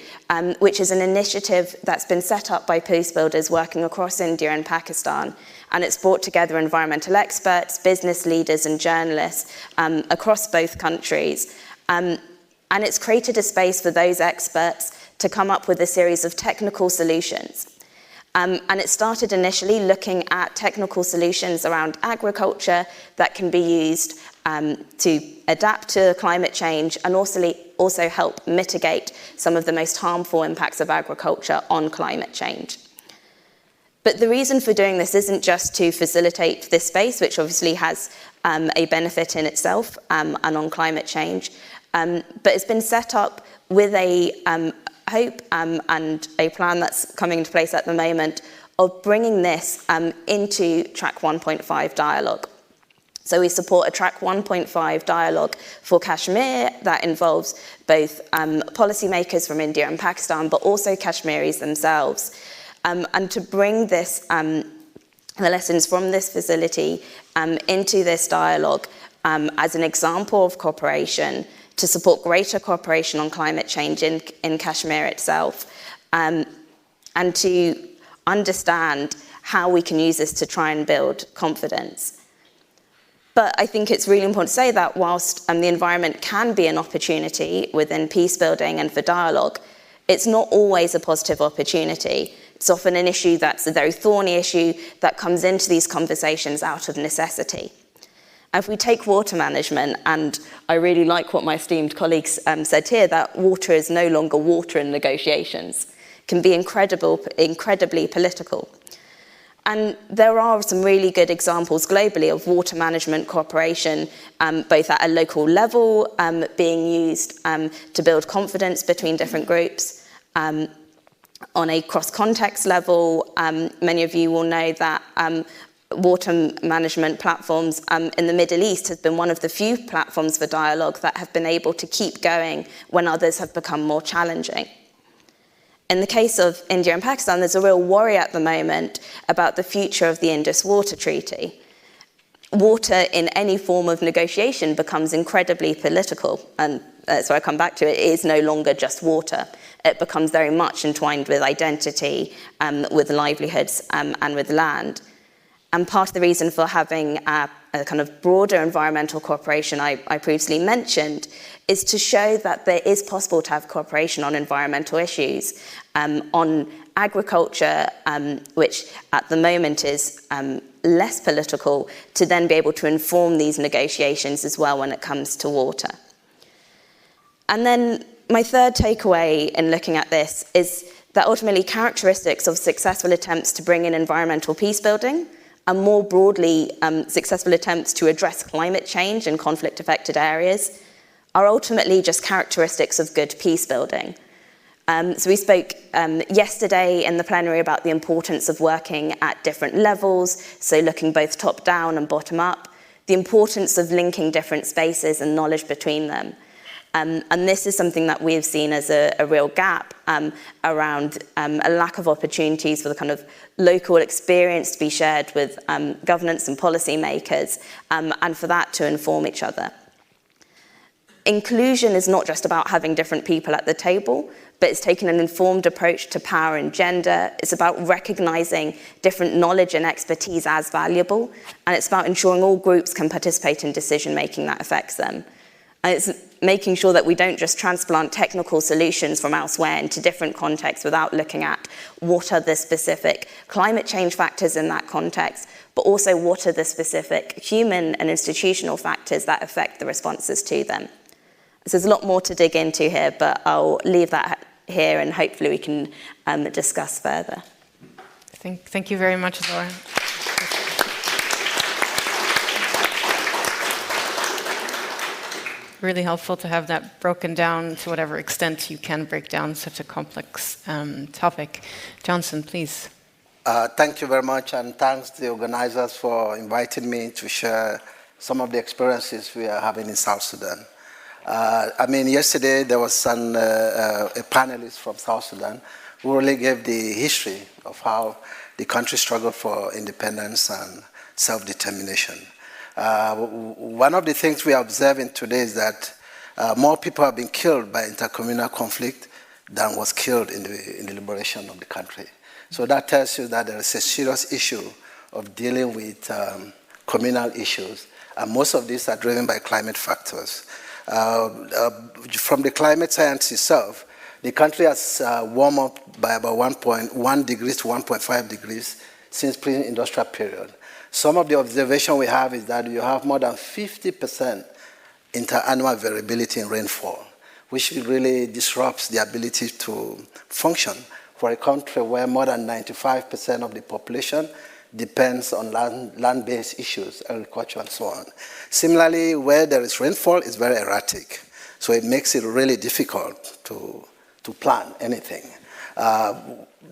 Speaker 5: which is an initiative that's been set up by peace builders working across India and Pakistan. And it's brought together environmental experts, business leaders, and journalists across both countries. And it's created a space for those experts to come up with a series of technical solutions. And it started initially looking at technical solutions around agriculture that can be used to adapt to climate change and also help mitigate some of the most harmful impacts of agriculture on climate change. But the reason for doing this isn't just to facilitate this space, which obviously has a benefit in itself and on climate change, but it's been set up with a hope and a plan that's coming into place at the moment of bringing this into Track 1.5 dialogue. So we support a Track 1.5 dialogue for Kashmir that involves both policymakers from India and Pakistan, but also Kashmiris themselves. And to bring this, the lessons from this facility into this dialogue as an example of cooperation to support greater cooperation on climate change in Kashmir itself, and to understand how we can use this to try and build confidence. But I think it's really important to say that whilst the environment can be an opportunity within peace building and for dialogue, it's not always a positive opportunity. It's often an issue that's a very thorny issue that comes into these conversations out of necessity. If we take water management, and I really like what my esteemed colleagues said here, that water is no longer water in negotiations, can be incredibly political. And there are some really good examples globally of water management cooperation, both at a local level, being used to build confidence between different groups. On a cross-context level, many of you will know that water management platforms in the Middle East has been one of the few platforms for dialogue that have been able to keep going when others have become more challenging. In the case of India and Pakistan, there's a real worry at the moment about the future of the Indus Water Treaty. Water in any form of negotiation becomes incredibly political, and so I come back to it, it is no longer just water. It becomes very much entwined with identity, with livelihoods, and with land. And part of the reason for having a kind of broader environmental cooperation I previously mentioned is to show that there is possible to have cooperation on environmental issues, on agriculture, which at the moment is less political, to then be able to inform these negotiations as well when it comes to water. And then my third takeaway in looking at this is that ultimately characteristics of successful attempts to bring in environmental peace building and more broadly successful attempts to address climate change in conflict-affected areas are ultimately just characteristics of good peace building. So we spoke yesterday in the plenary about the importance of working at different levels, so looking both top-down and bottom-up, the importance of linking different spaces and knowledge between them. And this is something that we've seen as a real gap around a lack of opportunities for the kind of local experience to be shared with governments and policymakers, and for that to inform each other. Inclusion is not just about having different people at the table, but it's taking an informed approach to power and gender. It's about recognizing different knowledge and expertise as valuable, and it's about ensuring all groups can participate in decision-making that affects them. And it's making sure that we don't just transplant technical solutions from elsewhere into different contexts without looking at what are the specific climate change factors in that context, but also what are the specific human and institutional factors that affect the responses to them. So there's a lot more to dig into here, but I'll leave that here and hopefully we can discuss further.
Speaker 3: Thank you very much, Laura. Really helpful to have that broken down to whatever extent you can break down such a complex topic. Johnson, please.
Speaker 6: Thank you very much, and thanks to the organizers for inviting me to share some of the experiences we are having in South Sudan. Yesterday there was a panelist from South Sudan who really gave the history of how the country struggled for independence and self-determination. One of the things we are observing today is that more people have been killed by intercommunal conflict than was killed in the liberation of the country. So that tells you that there is a serious issue of dealing with communal issues, and most of these are driven by climate factors. From the climate science itself, the country has warmed up by about 1.1 degrees to 1.5 degrees since pre-industrial period. Some of the observation we have is that you have more than 50% interannual variability in rainfall, which really disrupts the ability to function for a country where more than 95% of the population depends on land-based issues, agriculture and so on. Similarly, where there is rainfall, it's very erratic. So it makes it really difficult to plan anything.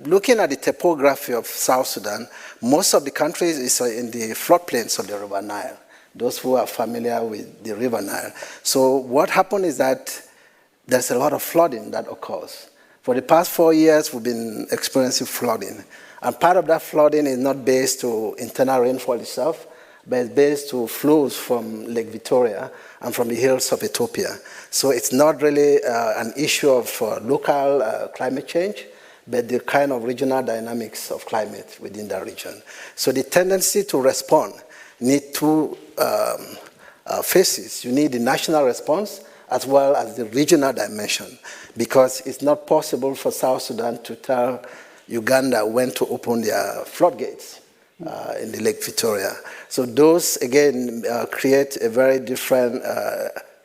Speaker 6: Looking at the topography of South Sudan, most of the country is in the floodplains of the River Nile, those who are familiar with the River Nile. So what happened is that there's a lot of flooding that occurs. For the past 4 years, we've been experiencing flooding. And part of that flooding is not based to internal rainfall itself, but it's based to flows from Lake Victoria and from the hills of Ethiopia. So it's not really an issue of local climate change, but the kind of regional dynamics of climate within that region. So the tendency to respond need two phases. You need the national response as well as the regional dimension, because it's not possible for South Sudan to tell Uganda when to open their floodgates in the Lake Victoria. So those, again, create a very different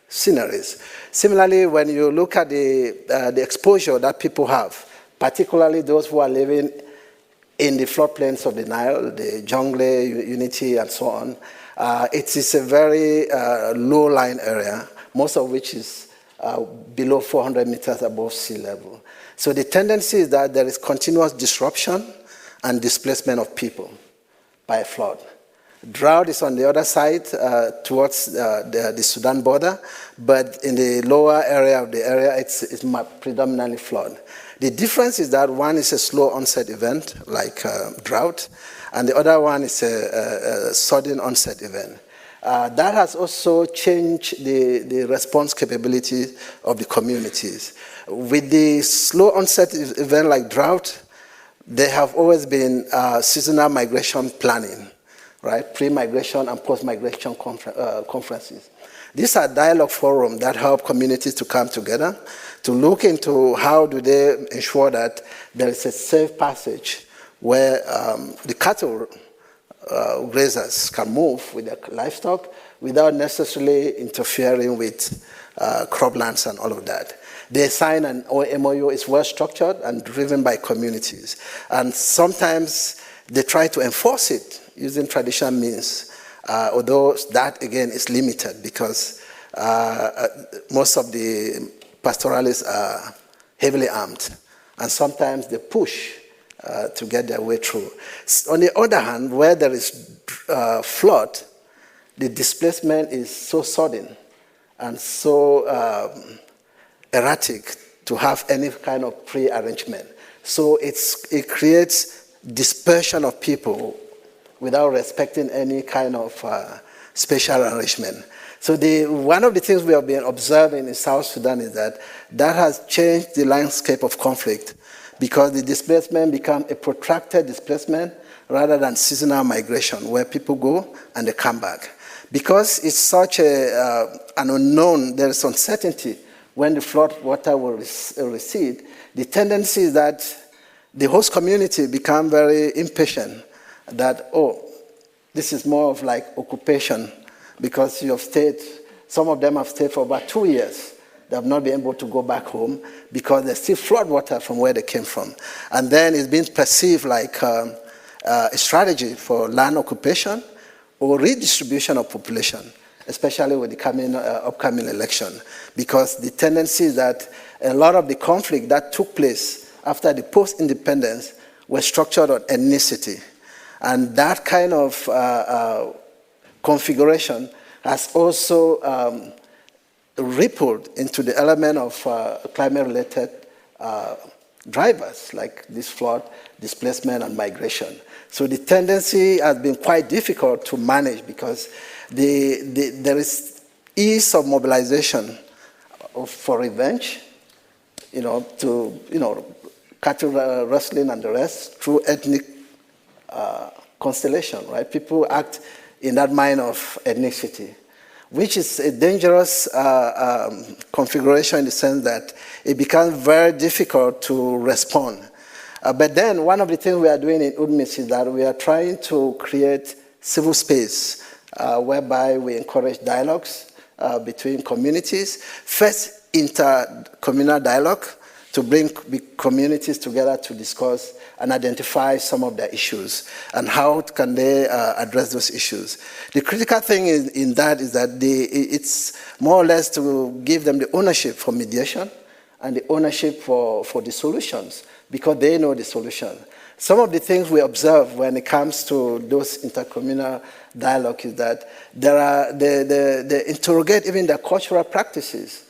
Speaker 6: sceneries. Similarly, when you look at the exposure that people have, particularly those who are living in the floodplains of the Nile, the Jonglei, Unity, and so on. It is a very low-lying area, most of which is below 400 meters above sea level. So the tendency is that there is continuous disruption and displacement of people by a flood. Drought is on the other side towards the Sudan border, but in the lower area of the area, it's predominantly flood. The difference is that one is a slow onset event, like drought, and the other one is a sudden onset event. That has also changed the response capability of the communities. With the slow onset event like drought, there have always been seasonal migration planning, right? Pre-migration and post-migration conferences. These are dialogue forums that help communities to come together to look into how do they ensure that there is a safe passage where the cattle grazers can move with their livestock without necessarily interfering with croplands and all of that. They sign an MOU, it's well structured and driven by communities. And sometimes they try to enforce it using traditional means, although that, again, is limited because most of the pastoralists are heavily armed, and sometimes they push to get their way through. On the other hand, where there is flood, the displacement is so sudden and so erratic to have any kind of pre-arrangement. So it creates dispersion of people without respecting any kind of special arrangement. So one of the things we have been observing in South Sudan is that has changed the landscape of conflict because the displacement become a protracted displacement rather than seasonal migration where people go and they come back. Because it's such an unknown, there is uncertainty when the flood water will recede, the tendency is that the host community become very impatient that, this is more of like occupation because you have stayed, some of them have stayed for about 2 years. They have not been able to go back home because there's still flood water from where they came from. And then it's been perceived like a strategy for land occupation or redistribution of population, especially with the upcoming election. Because the tendency is that a lot of the conflict that took place after the post-independence were structured on ethnicity. And that kind of configuration has also rippled into the element of climate-related drivers like this flood, displacement, and migration. So the tendency has been quite difficult to manage because there is ease of mobilization for revenge, cattle rustling and the rest through ethnic constellation, right? People act in that mind of ethnicity, which is a dangerous configuration in the sense that it becomes very difficult to respond. But then one of the things we are doing in UDMIS is that we are trying to create civil space whereby we encourage dialogues between communities. First, inter-communal dialogue to bring communities together to discuss and identify some of their issues and how can they address those issues. The critical thing in that is that it's more or less to give them the ownership for mediation and the ownership for the solutions because they know the solution. Some of the things we observe when it comes to those intercommunal dialogue is that they interrogate even their cultural practices.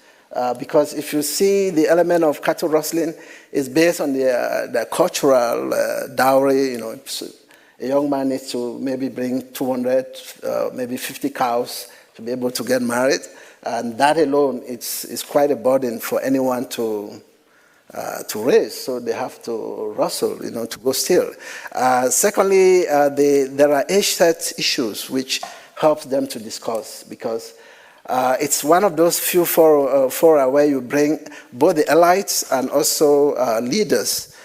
Speaker 6: Because if you see the element of cattle rustling is based on the cultural dowry, a young man needs to maybe bring 200, maybe 50 cows to be able to get married. And that alone is quite a burden for anyone to raise. So they have to rustle, to go steal. Secondly, there are age-set issues which helps them to discuss because it's one of those few fora where you bring both the elites and also leaders,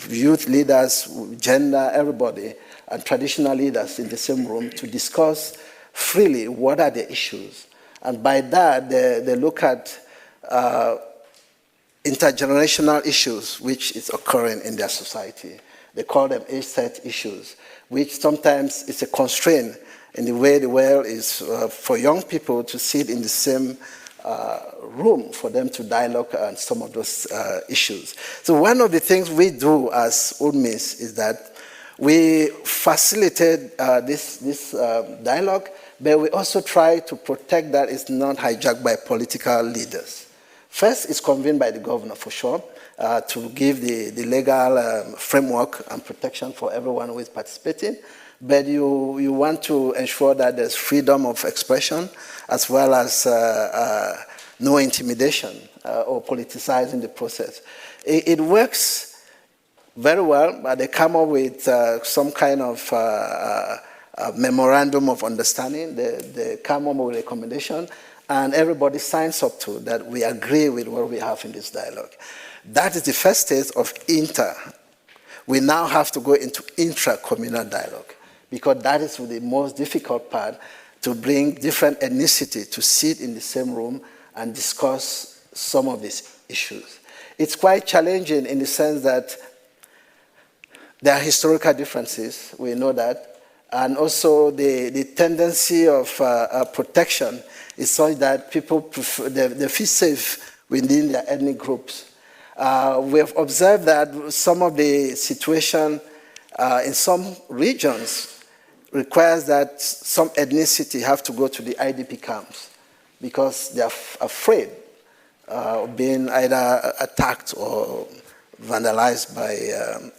Speaker 6: youth leaders, gender, everybody, and traditional leaders in the same room to discuss freely what are the issues. And by that, they look at intergenerational issues which is occurring in their society. They call them age-set issues, which sometimes is a constraint in the way the world is for young people to sit in the same room for them to dialogue on some of those issues. So one of the things we do as UNMISS is that we facilitate this dialogue, but we also try to protect that it's not hijacked by political leaders. First, it's convened by the governor, for sure, to give the legal framework and protection for everyone who is participating. But you want to ensure that there's freedom of expression as well as no intimidation or politicizing the process. It works very well, but they come up with some kind of memorandum of understanding. They come up with a recommendation, and everybody signs up to that. We agree with what we have in this dialogue. That is the first stage of inter. We now have to go into intra-communal dialogue, because that is the most difficult part, to bring different ethnicity to sit in the same room and discuss some of these issues. It's quite challenging in the sense that there are historical differences, we know that, and also the tendency of protection is such that people prefer, they feel safe within their ethnic groups. We have observed that some of the situation in some regions requires that some ethnicity have to go to the IDP camps because they are afraid of being either attacked or vandalized by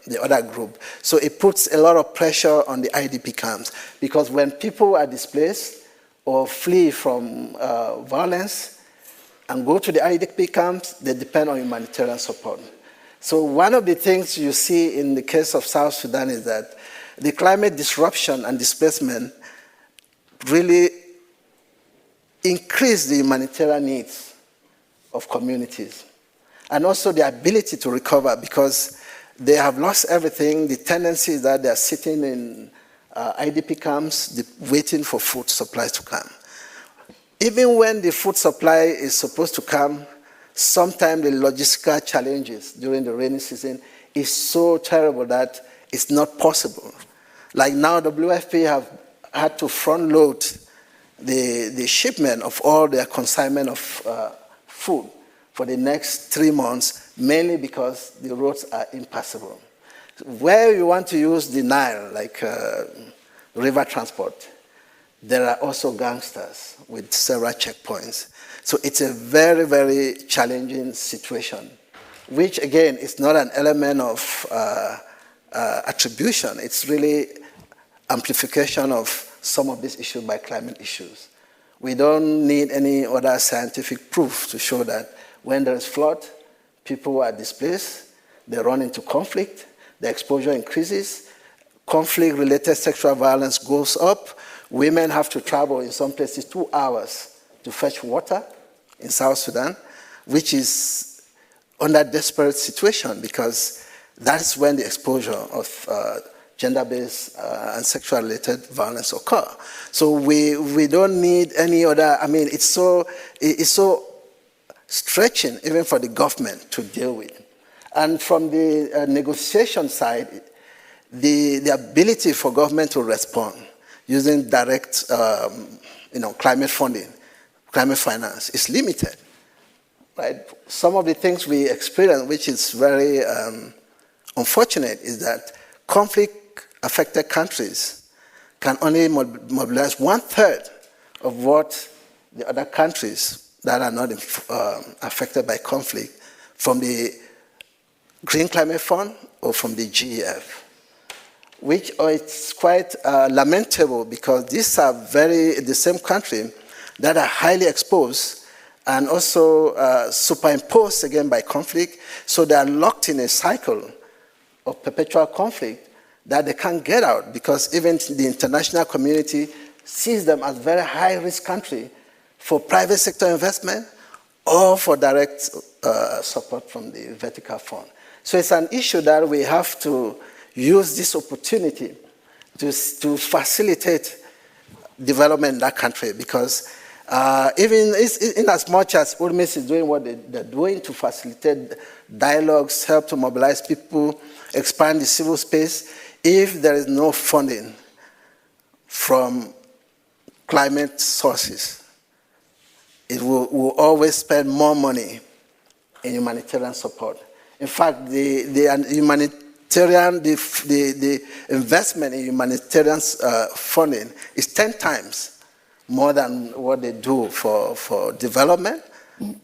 Speaker 6: the other group. So it puts a lot of pressure on the IDP camps, because when people are displaced or flee from violence and go to the IDP camps, they depend on humanitarian support. So one of the things you see in the case of South Sudan is that the climate disruption and displacement really increase the humanitarian needs of communities, and also the ability to recover, because they have lost everything. The tendency is that they are sitting in IDP camps waiting for food supplies to come. Even when the food supply is supposed to come, sometimes the logistical challenges during the rainy season is so terrible that it's not possible. Like now, WFP have had to front load the shipment of all their consignment of food for the next 3 months, mainly because the roads are impassable. Where you want to use the Nile, like river transport, there are also gangsters with several checkpoints. So it's a very, very challenging situation, which again is not an element of attribution. It's really amplification of some of these issues by climate issues. We don't need any other scientific proof to show that when there is flood, people are displaced, they run into conflict, the exposure increases, conflict-related sexual violence goes up, women have to travel in some places 2 hours to fetch water in South Sudan, which is under desperate situation, because that's when the exposure of gender-based and sexual-related violence occur. So we don't need any other, I mean, it's so stretching even for the government to deal with. And from the negotiation side, the ability for government to respond using direct climate funding, climate finance is limited. Right? Some of the things we experience, which is very unfortunate, is that conflict-affected countries can only mobilize 1/3 of what the other countries that are not affected by conflict from the Green Climate Fund or from the GEF, which is quite lamentable, because these are the same countries that are highly exposed and also superimposed again by conflict, so they are locked in a cycle of perpetual conflict that they can't get out, because even the international community sees them as very high-risk country for private sector investment or for direct support from the vertical fund. So it's an issue that we have to use this opportunity to facilitate development in that country, because Even in as much as URMIS is doing what they're doing to facilitate dialogues, help to mobilize people, expand the civil space, if there is no funding from climate sources, it will always spend more money in humanitarian support. In fact, the investment in humanitarian funding is 10 times more than what they do for development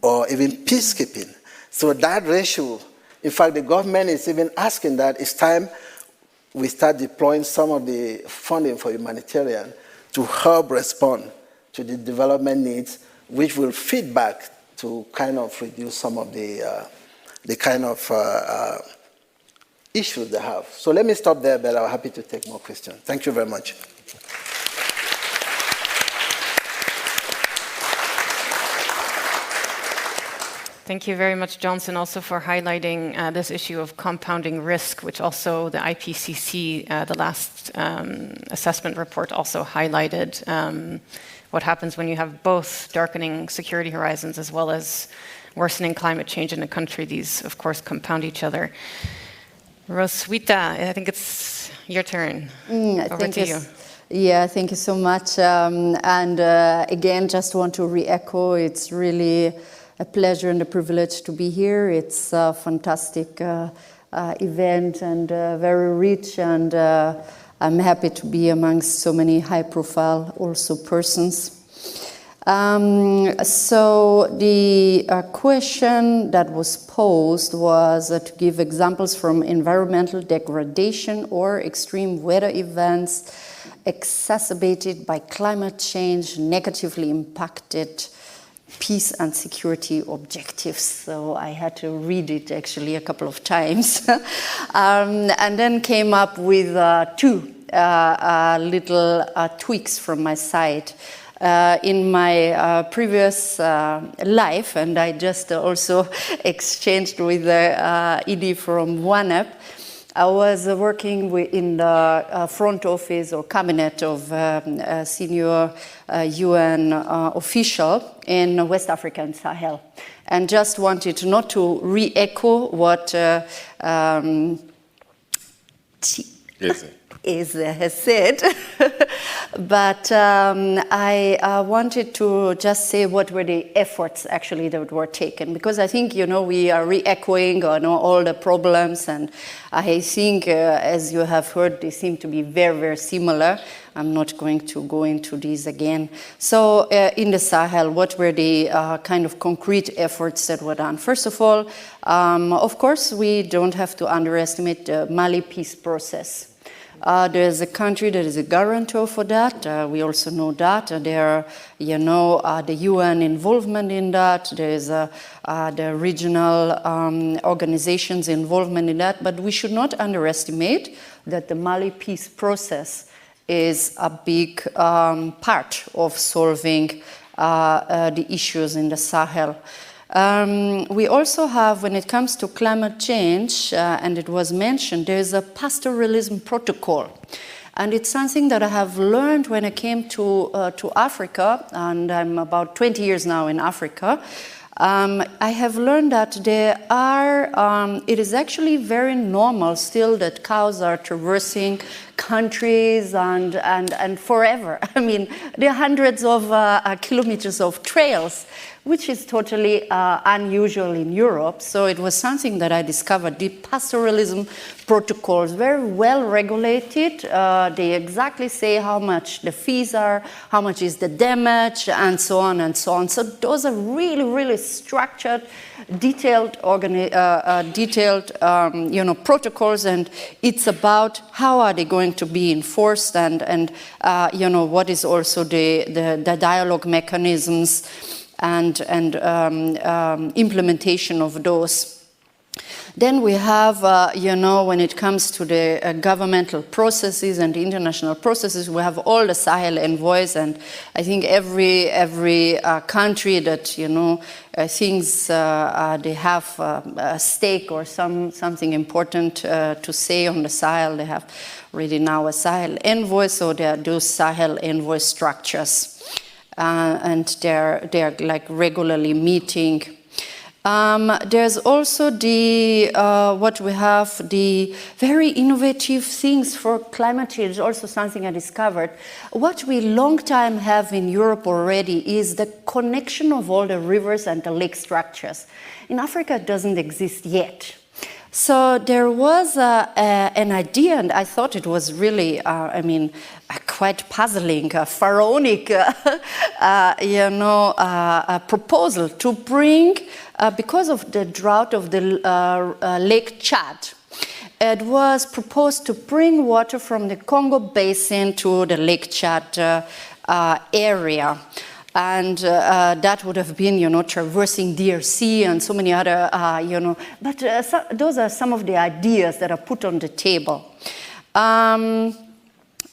Speaker 6: or even peacekeeping. So that ratio, in fact, the government is even asking that it's time we start deploying some of the funding for humanitarian to help respond to the development needs, which will feed back to kind of reduce some of the kind of issues they have. So let me stop there, but I'm happy to take more questions. Thank you very much.
Speaker 3: Thank you very much, Johnson, also for highlighting this issue of compounding risk, which also the IPCC, the last assessment report also highlighted. What happens when you have both darkening security horizons as well as worsening climate change in a country. These, of course, compound each other. Roswitha, I think it's your turn. Over to you.
Speaker 7: Yeah, thank you so much. Again, just want to re-echo, it's really a pleasure and a privilege to be here. It's a fantastic event and very rich, and I'm happy to be amongst so many high-profile also persons. So the question that was posed was to give examples from environmental degradation or extreme weather events exacerbated by climate change negatively impacted peace and security objectives. So I had to read it actually a couple of times. And then came up with two little tweaks from my side. In my previous life, and I just also exchanged with Edie from OneUp, I was working in the front office or cabinet of a senior UN official in West Africa and Sahel, and just wanted not to re-echo what has said, but I wanted to just say what were the efforts actually that were taken, because I think, we are re-echoing on all the problems, and I think, as you have heard, they seem to be very, very similar. I'm not going to go into these again. So in the Sahel, what were the kind of concrete efforts that were done? First of all, of course, we don't have to underestimate the Mali peace process. There's a country that is a guarantor for that. We also know that. There are, the UN involvement in that. There's the regional organizations' involvement in that. But we should not underestimate that the Mali peace process is a big part of solving the issues in the Sahel. We also have, when it comes to climate change, and it was mentioned, there is a pastoralism protocol. And it's something that I have learned when I came to Africa, and I'm about 20 years now in Africa. I have learned that there are, it is actually very normal still that cows are traversing countries and forever. I mean, there are hundreds of kilometers of trails, which is totally unusual in Europe. So it was something that I discovered. The pastoralism protocols, very well regulated. They exactly say how much the fees are, how much is the damage, and so on and so on. So those are really, really structured, detailed, protocols, and it's about how are they going to be enforced, and what is also the dialogue mechanisms and implementation of those. Then we have, when it comes to the governmental processes and the international processes, we have all the Sahel envoys, and I think every country that, thinks they have a stake or something important to say on the Sahel, they have already now a Sahel envoy, so there are those Sahel envoy structures. and they're like regularly meeting. There's also the what we have, the very innovative things for climate change, also something I discovered. What we long time have in Europe already is the connection of all the rivers and the lake structures. In Africa, it doesn't exist yet. So there was an idea, and I thought it was really, quite puzzling, pharaonic, a proposal to bring, because of the drought of the Lake Chad, it was proposed to bring water from the Congo Basin to the Lake Chad area. And that would have been, traversing DRC and so many other, But those are some of the ideas that are put on the table. And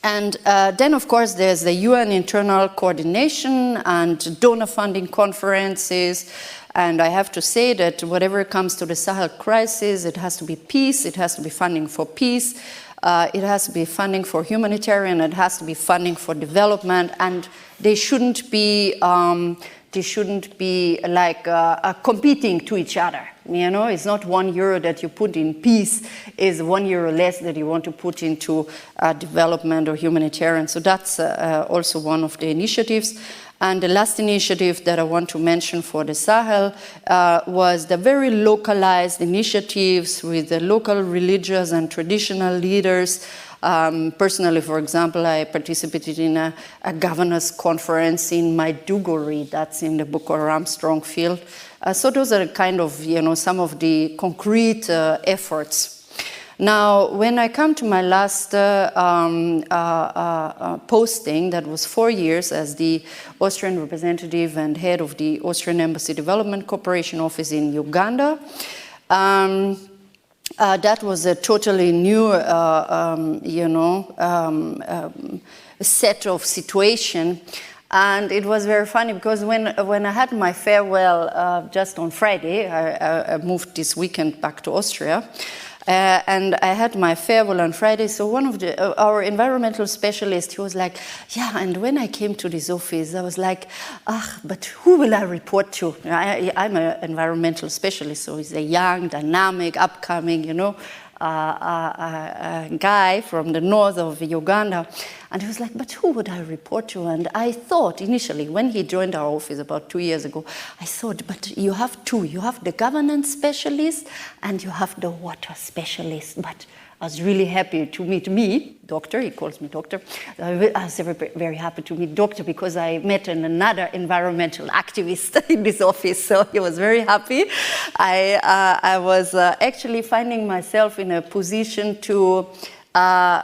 Speaker 7: then, of course, there's the UN internal coordination and donor funding conferences. And I have to say that whatever comes to the Sahel crisis, it has to be peace, it has to be funding for peace, it has to be funding for humanitarian, it has to be funding for development, and they shouldn't be like competing to each other. It's not €1 that you put in peace is €1 less that you want to put into development or humanitarian. So that's also one of the initiatives. And the last initiative that I want to mention for the Sahel was the very localized initiatives with the local religious and traditional leaders. Personally, for example, I participated in a governors' conference in Maiduguri, that's in the Boko Haram stronghold. So those are kind of, some of the concrete efforts. Now, when I come to my last posting, that was 4 years as the Austrian representative and head of the Austrian Embassy Development Cooperation Office in Uganda, that was a totally new, set of situation. And it was very funny because when I had my farewell just on Friday, I moved this weekend back to Austria, and I had my farewell on Friday. So one of our environmental specialists, he was like, yeah, and when I came to this office, I was like, but who will I report to? I'm an environmental specialist, so he's a young, dynamic, upcoming, guy from the north of Uganda. And he was like, but who would I report to? And I thought initially, when he joined our office about 2 years ago, I thought, but you have two. You have the governance specialist and you have the water specialist. But I was really happy to meet me, doctor, he calls me doctor. I was very happy to meet doctor because I met another environmental activist in this office, so he was very happy. I was actually finding myself in a position to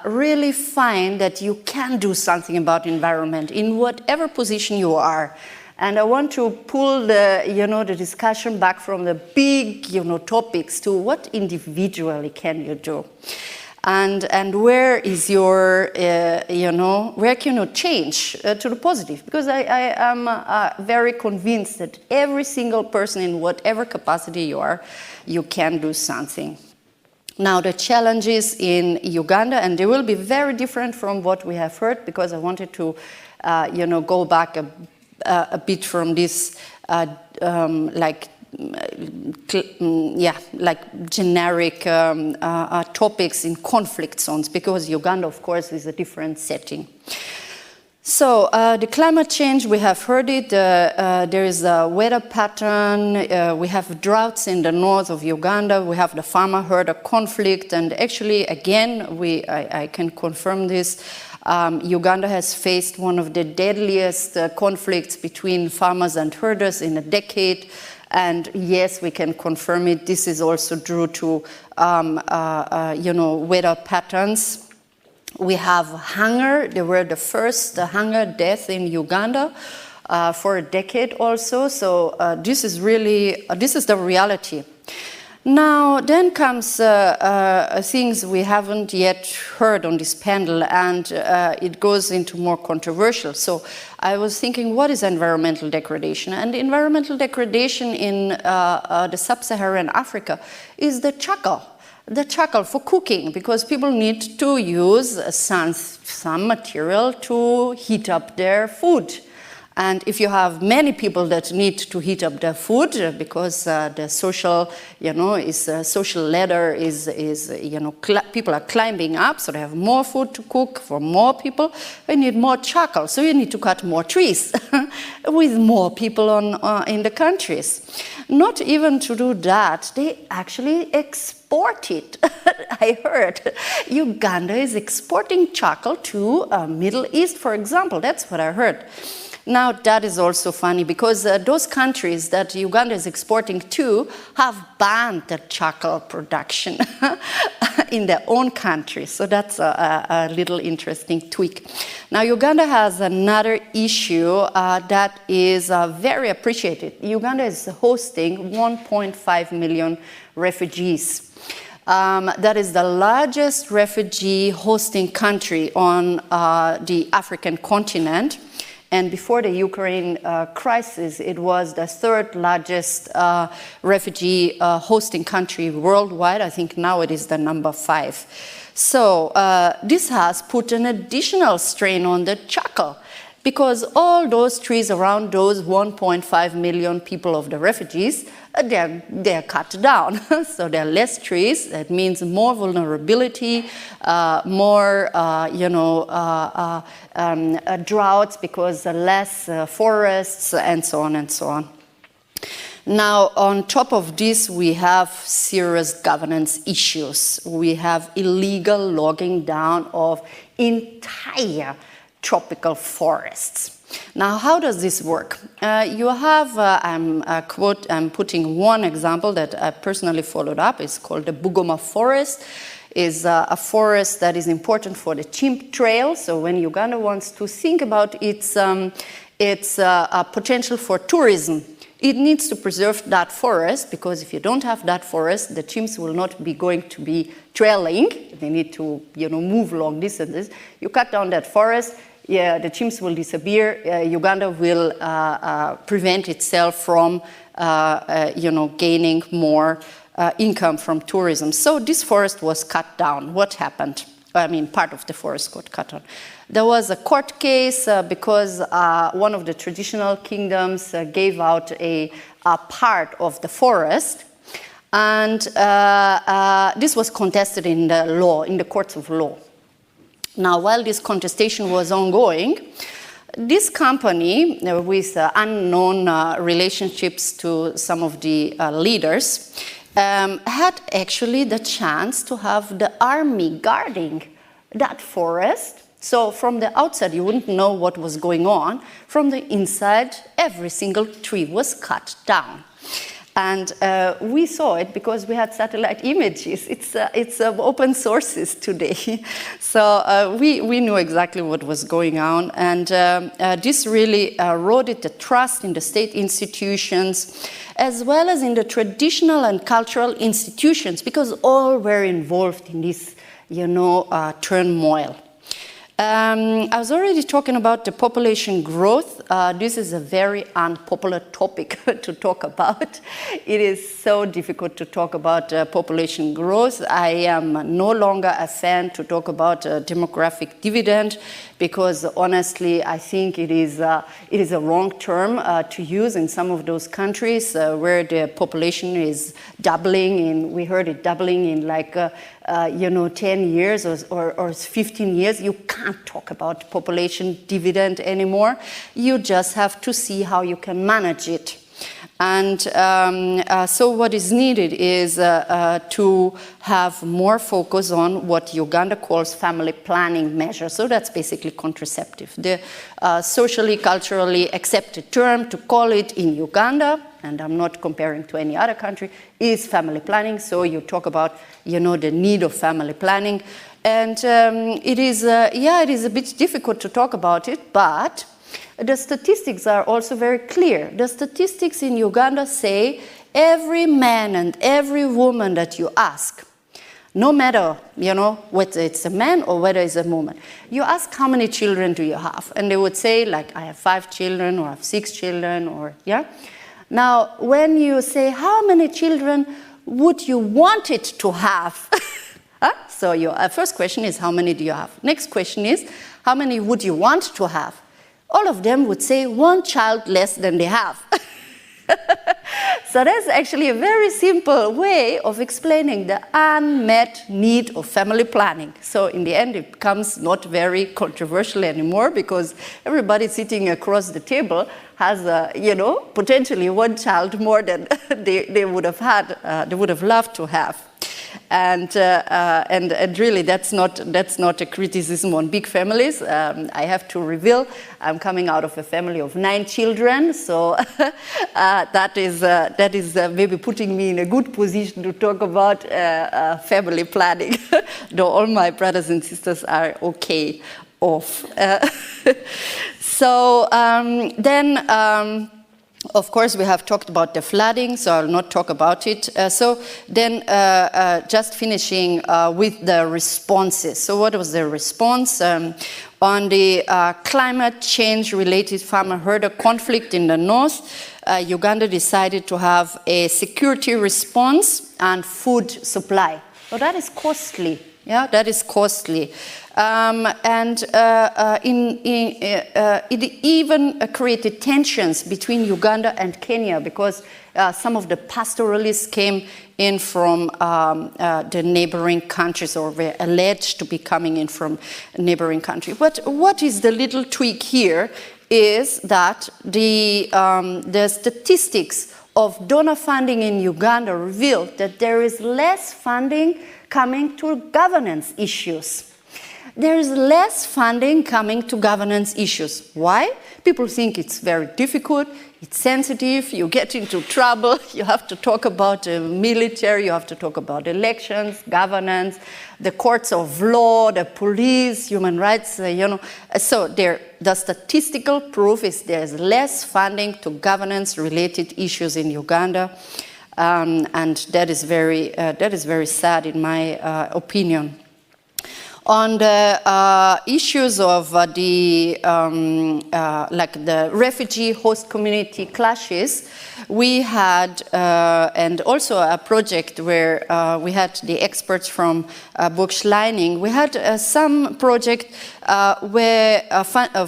Speaker 7: really find that you can do something about environment in whatever position you are. And I want to pull the discussion back from the big, topics to what individually can you do, and where is your, where can you change to the positive? Because I am very convinced that every single person in whatever capacity you are, you can do something. Now, the challenges in Uganda, and they will be very different from what we have heard, because I wanted to, go back a bit from this, generic topics in conflict zones, because Uganda, of course, is a different setting. So the climate change, we have heard it, there is a weather pattern, we have droughts in the north of Uganda, we have the farmer-herder conflict, and actually, again, I can confirm this, Uganda has faced one of the deadliest conflicts between farmers and herders in a decade, and yes, we can confirm it, this is also due to, weather patterns. We have hunger. There were the first hunger death in Uganda for a decade also. So this is the reality. Now, then comes things we haven't yet heard on this panel, and it goes into more controversial. So I was thinking, what is environmental degradation? And environmental degradation in the sub-Saharan Africa is the charcoal for cooking, because people need to use some material to heat up their food. And if you have many people that need to heat up their food because the social, social ladder is people are climbing up, so they have more food to cook for more people. You need more charcoal, so you need to cut more trees with more people in the countries. Not even to do that, they actually export it. I heard Uganda is exporting charcoal to Middle East, for example. That's what I heard. Now, that is also funny because those countries that Uganda is exporting to have banned the charcoal production in their own country. So that's a little interesting tweak. Now, Uganda has another issue that is very appreciated. Uganda is hosting 1.5 million refugees. That is the largest refugee hosting country on the African continent. And before the Ukraine crisis, it was the third largest refugee hosting country worldwide. I think now it is the number 5. So this has put an additional strain on the charcoal because all those trees around those 1.5 million people of the refugees, they're cut down. So there are less trees. That means more vulnerability, more, droughts because less forests, and so on and so on. Now, on top of this, we have serious governance issues. We have illegal logging down of entire tropical forests. Now, how does this work? You have, I'm putting one example that I personally followed up. It's called the Bugoma Forest. It's a forest that is important for the chimp trail. So when Uganda wants to think about its potential for tourism, it needs to preserve that forest because if you don't have that forest, the chimps will not be going to be trailing. They need to, move long distances. You cut down that forest, the chimps will disappear. Uganda will prevent itself from, gaining more income from tourism. So this forest was cut down. What happened? Part of the forest got cut down. There was a court case because one of the traditional kingdoms gave out a part of the forest, and this was contested in the law, in the courts of law. Now, while this contestation was ongoing, this company, with unknown relationships to some of the leaders, had actually the chance to have the army guarding that forest. So from the outside, you wouldn't know what was going on. From the inside, every single tree was cut down. And we saw it because we had satellite images. It's open sources today. So we knew exactly what was going on. And this really eroded the trust in the state institutions, as well as in the traditional and cultural institutions, because all were involved in this, turmoil. I was already talking about the population growth. This is a very unpopular topic to talk about. It is so difficult to talk about population growth. I am no longer a fan to talk about demographic dividend because honestly, I think it is a wrong term to use in some of those countries where the population is doubling. We heard it doubling in 10 years or 15 years. You can't talk about population dividend anymore. You just have to see how you can manage it. And so what is needed is to have more focus on what Uganda calls family planning measures. So that's basically contraceptive. The socially, culturally accepted term to call it in Uganda, and I'm not comparing to any other country, is family planning. So you talk about, the need of family planning. And it is a bit difficult to talk about it, but the statistics are also very clear. The statistics in Uganda say every man and every woman that you ask, no matter, whether it's a man or whether it's a woman, you ask how many children do you have? And they would say, I have 5 children or I have 6 children or, Now, when you say how many children would you want it to have? So your first question is how many do you have? Next question is how many would you want to have? all of them would say 1 child less than they have. So that's actually a very simple way of explaining the unmet need of family planning. So in the end, it becomes not very controversial anymore because everybody sitting across the table has, potentially 1 child more than they would have had, they would have loved to have. And really, that's not a criticism on big families. I have to reveal, I'm coming out of a family of 9 children, so that is maybe putting me in a good position to talk about family planning, though all my brothers and sisters are okay off. So then. Of course, we have talked about the flooding, so I'll not talk about it. So then just finishing with the responses. So what was the response? On the climate change-related farmer-herder conflict in the north, Uganda decided to have a security response and food supply. So that is costly. Yeah, that is costly. It even created tensions between Uganda and Kenya because some of the pastoralists came in from the neighboring countries, or were alleged to be coming in from a neighboring country. But what is the little tweak here is that the statistics of donor funding in Uganda revealed that there is less funding coming to governance issues. There is less funding coming to governance issues. Why? People think it's very difficult, it's sensitive, you get into trouble, you have to talk about the military, you have to talk about elections, governance, the courts of law, the police, human rights, So the statistical proof is there's less funding to governance-related issues in Uganda. And that is very sad in my opinion. On the issues of the refugee host community clashes, we had, and also a project where we had the experts from Buchschleining, we had some project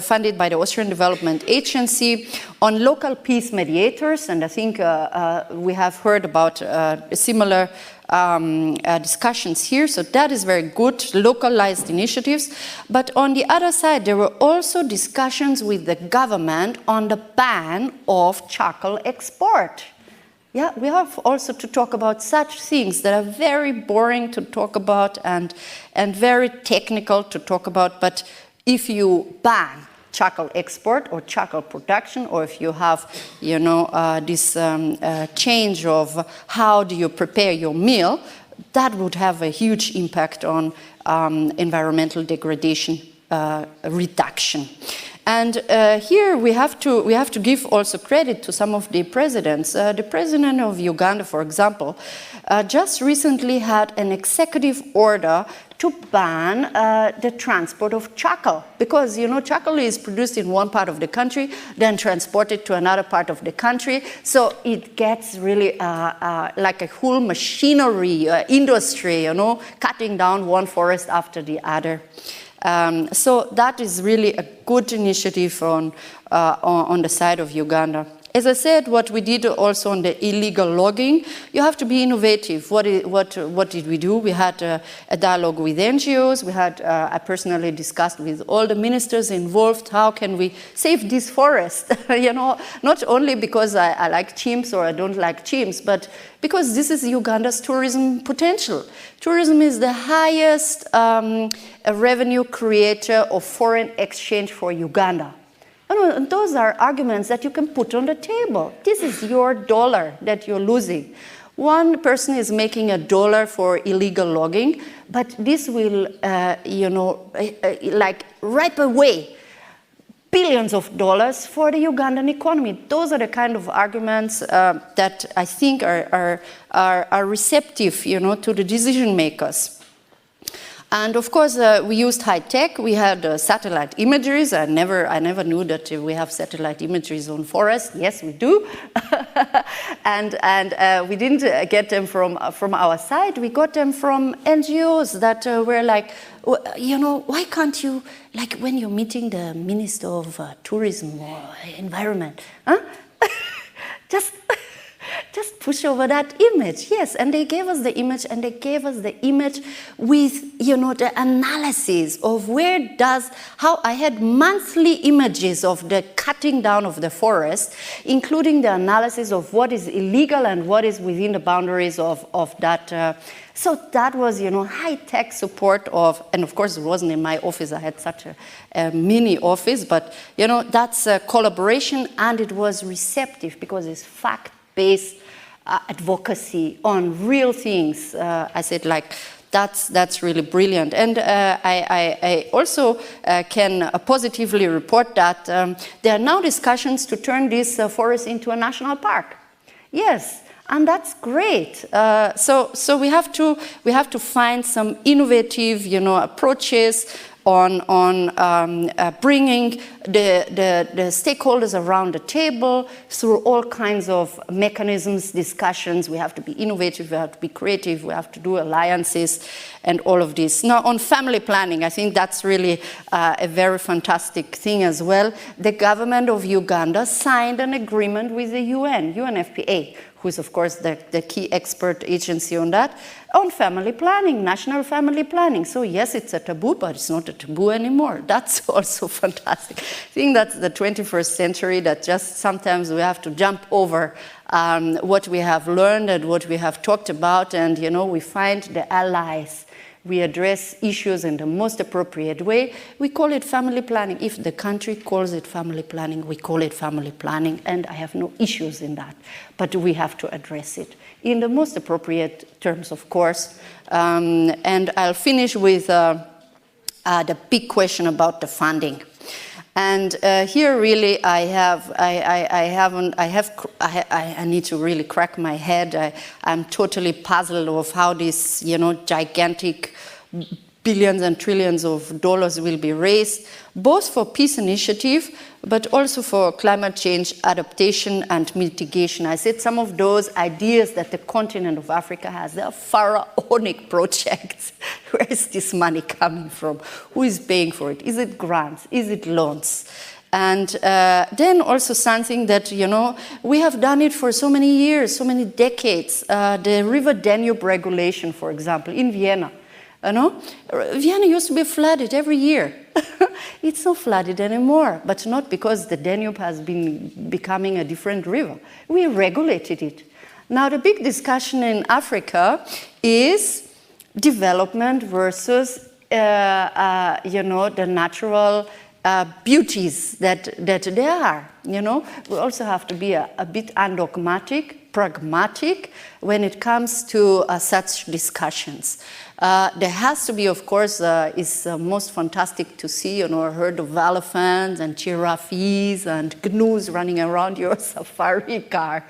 Speaker 7: funded by the Austrian Development Agency on local peace mediators, and I think we have heard about similar discussions here, so that is very good, localized initiatives. But on the other side, there were also discussions with the government on the ban of charcoal export. Yeah, we have also to talk about such things that are very boring to talk about and very technical to talk about, but if you ban charcoal export or charcoal production, or if you have, this change of how do you prepare your meal, that would have a huge impact on environmental degradation reduction. And here we have to give also credit to some of the presidents. The president of Uganda, for example, just recently had an executive order to ban the transport of charcoal, because charcoal is produced in one part of the country, then transported to another part of the country, so it gets really like a whole machinery industry, cutting down one forest after the other. So that is really a good initiative on the side of Uganda. As I said, what we did also on the illegal logging, you have to be innovative. What did we do? We had a dialogue with NGOs. I personally discussed with all the ministers involved, how can we save this forest? Not only because I like chimps or I don't like chimps, but because this is Uganda's tourism potential. Tourism is the highest revenue creator of foreign exchange for Uganda. And those are arguments that you can put on the table. This is your dollar that you're losing. One person is making $1 for illegal logging, but this will, ripe away billions of dollars for the Ugandan economy. Those are the kind of arguments that I think are receptive, to the decision makers. And of course, we used high tech. We had satellite imageries. I never knew that we have satellite imageries on forests. Yes, we do. and we didn't get them from our side. We got them from NGOs that were like, why can't you, like when you're meeting the Minister of Tourism or Environment, just push over that image. Yes, and they gave us the image, and they gave us the image with, the analysis of how I had monthly images of the cutting down of the forest, including the analysis of what is illegal and what is within the boundaries of that. So that was, high-tech support and of course it wasn't in my office, I had such a mini office, but, that's a collaboration, and it was receptive because it's fact-based advocacy on real things. I said, that's really brilliant. And I also can positively report that there are now discussions to turn this forest into a national park. Yes. And that's great. So we have to find some innovative, approaches on bringing the stakeholders around the table through all kinds of mechanisms, discussions. We have to be innovative. We have to be creative. We have to do alliances, and all of this. Now, on family planning, I think that's really a very fantastic thing as well. The government of Uganda signed an agreement with the UNFPA, who is, of course, the key expert agency on that, on family planning, national family planning. So yes, it's a taboo, but it's not a taboo anymore. That's also fantastic. I think that's the 21st century, that just sometimes we have to jump over what we have learned and what we have talked about, and, we find the allies. We address issues in the most appropriate way. We call it family planning. If the country calls it family planning, we call it family planning, and I have no issues in that. But we have to address it in the most appropriate terms, of course. And I'll finish with the big question about the funding. And here, really, I need to really crack my head. I'm totally puzzled of how this, gigantic billions and trillions of dollars will be raised, both for peace initiative, but also for climate change adaptation and mitigation. I said some of those ideas that the continent of Africa has, they are pharaonic projects. Where is this money coming from? Who is paying for it? Is it grants? Is it loans? And then also something that, we have done it for so many years, so many decades. The River Danube regulation, for example, in Vienna. Vienna used to be flooded every year. It's not flooded anymore, but not because the Danube has been becoming a different river. We regulated it. Now, the big discussion in Africa is development versus, the natural beauties that there are. We also have to be a bit undogmatic, pragmatic when it comes to such discussions. There has to be, of course, it's most fantastic to see, a herd of elephants and giraffes and gnus running around your safari car.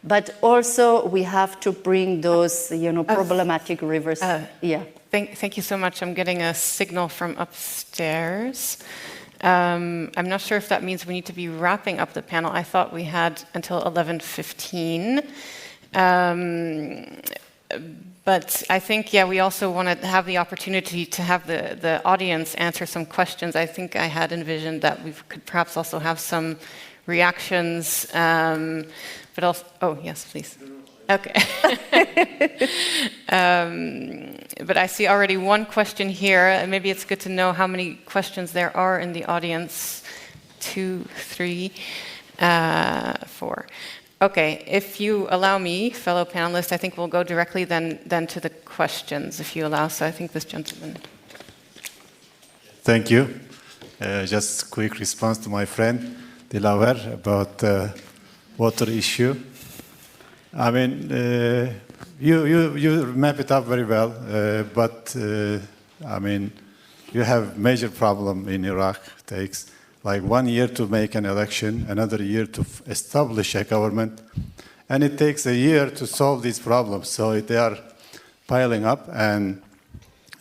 Speaker 7: But also we have to bring those, problematic rivers. Yeah.
Speaker 3: Thank you so much. I'm getting a signal from upstairs. I'm not sure if that means we need to be wrapping up the panel. I thought we had until 11:15. But I think, we also want to have the opportunity to have the audience answer some questions. I think I had envisioned that we could perhaps also have some reactions, but also, oh, yes, please. Okay. But I see already one question here. Maybe it's good to know how many questions there are in the audience. 2, 3, 4. Okay, if you allow me, fellow panelists, I think we'll go directly then to the questions, if you allow. So I think this gentleman.
Speaker 8: Thank you. Just a quick response to my friend Dilawar about the water issue. I mean, you map it up very well, but I mean, you have major problem in Iraq. It takes like 1 year to make an election, another year to establish a government, and it takes a year to solve these problems. So they are piling up, and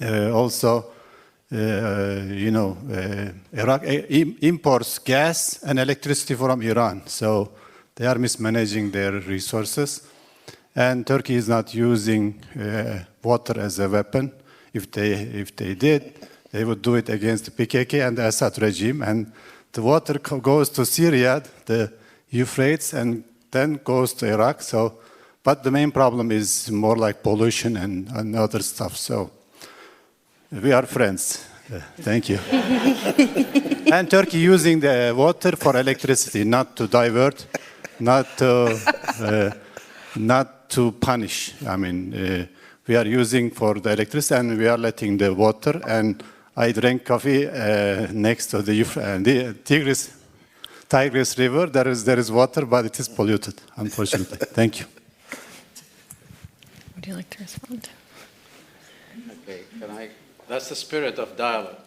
Speaker 8: Also, Iraq imports gas and electricity from Iran, so they are mismanaging their resources. And Turkey is not using water as a weapon. If they did, they would do it against the PKK and the Assad regime. And the water goes to Syria, the Euphrates, and then goes to Iraq. So, but the main problem is more like pollution and other stuff. So we are friends. Thank you. And Turkey using the water for electricity, not to divert, not to punish. I mean, we are using for the electricity, and we are letting the water. And I drank coffee next to the Tigris River. There is water, but it is polluted, unfortunately. Thank you.
Speaker 3: Would you like to respond?
Speaker 4: Okay, can I? That's the spirit of dialogue.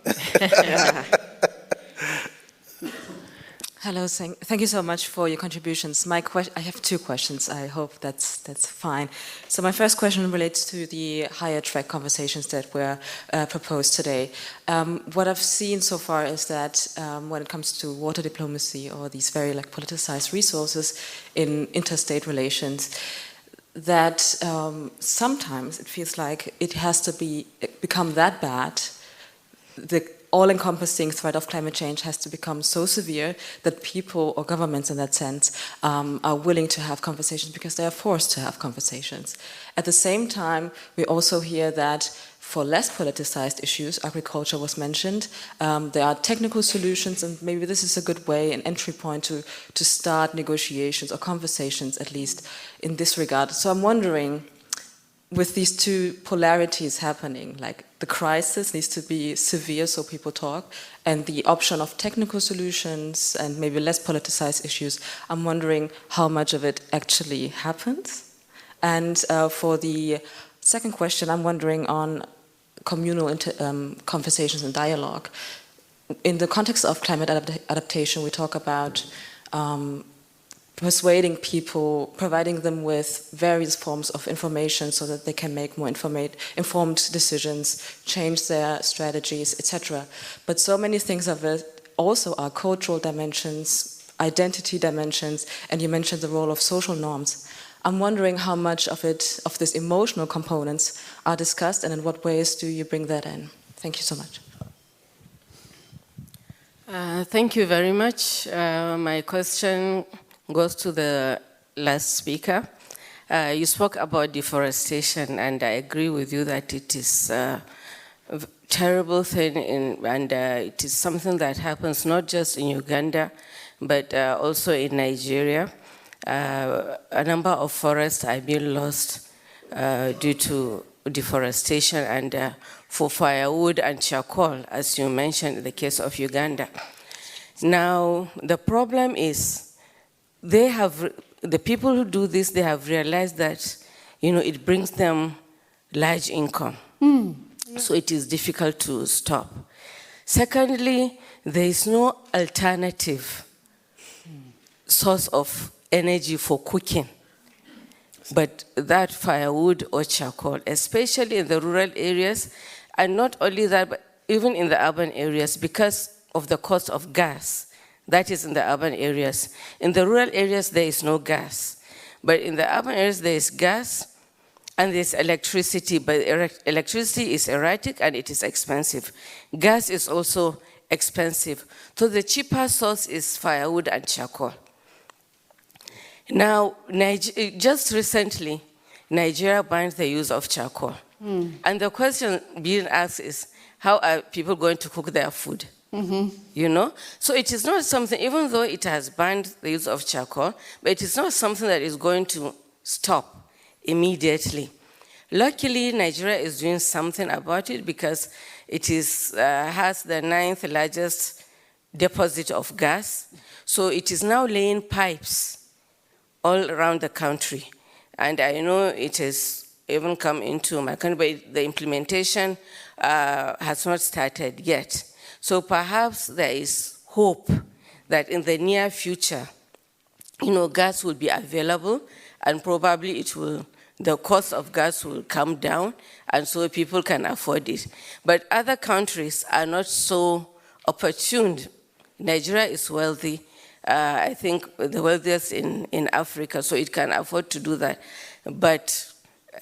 Speaker 9: Hello, thank you so much for your contributions. I have two questions. I hope that's fine. So my first question relates to the higher track conversations that were proposed today. What I've seen so far is that when it comes to water diplomacy or these very politicized resources in interstate relations, that sometimes it feels like it has to become that bad. The all-encompassing threat of climate change has to become so severe that people or governments in that sense are willing to have conversations because they are forced to have conversations. At the same time, we also hear that for less politicized issues, agriculture was mentioned, there are technical solutions, and maybe this is a good way, an entry point to start negotiations or conversations, at least in this regard. So I'm wondering, with these two polarities happening, like the crisis needs to be severe so people talk, and the option of technical solutions and maybe less politicized issues, I'm wondering how much of it actually happens. And for the second question, I'm wondering on communal conversations and dialogue. In the context of climate adaptation, we talk about persuading people, providing them with various forms of information so that they can make more informed decisions, change their strategies, etc. But so many things of it also are cultural dimensions, identity dimensions, and you mentioned the role of social norms. I'm wondering how much of these emotional components are discussed, and in what ways do you bring that in? Thank you so much.
Speaker 10: Thank you very much. My question goes to the last speaker. You spoke about deforestation, and I agree with you that it is a terrible thing, and it is something that happens not just in Uganda, but also in Nigeria. A number of forests are being lost due to deforestation and for firewood and charcoal, as you mentioned in the case of Uganda. Now, the problem is the people who do this, they have realized that, it brings them large income. So it is difficult to stop. Secondly, there is no alternative source of energy for cooking, but that firewood or charcoal, especially in the rural areas, and not only that, but even in the urban areas, because of the cost of gas. That is in the urban areas. In the rural areas, there is no gas. But in the urban areas, there is gas and there's electricity. But electricity is erratic and it is expensive. Gas is also expensive. So the cheaper source is firewood and charcoal. Now, just recently, Nigeria banned the use of charcoal. And the question being asked is, how are people going to cook their food? So it is not something, even though it has banned the use of charcoal, but it is not something that is going to stop immediately. Luckily, Nigeria is doing something about it because it has the 9th largest deposit of gas. So it is now laying pipes all around the country. And I know it has even come into my country, but the implementation has not started yet. So perhaps there is hope that in the near future, gas will be available and probably the cost of gas will come down, and so people can afford it. But other countries are not so opportune. Nigeria is wealthy. I think the wealthiest in Africa, so it can afford to do that. But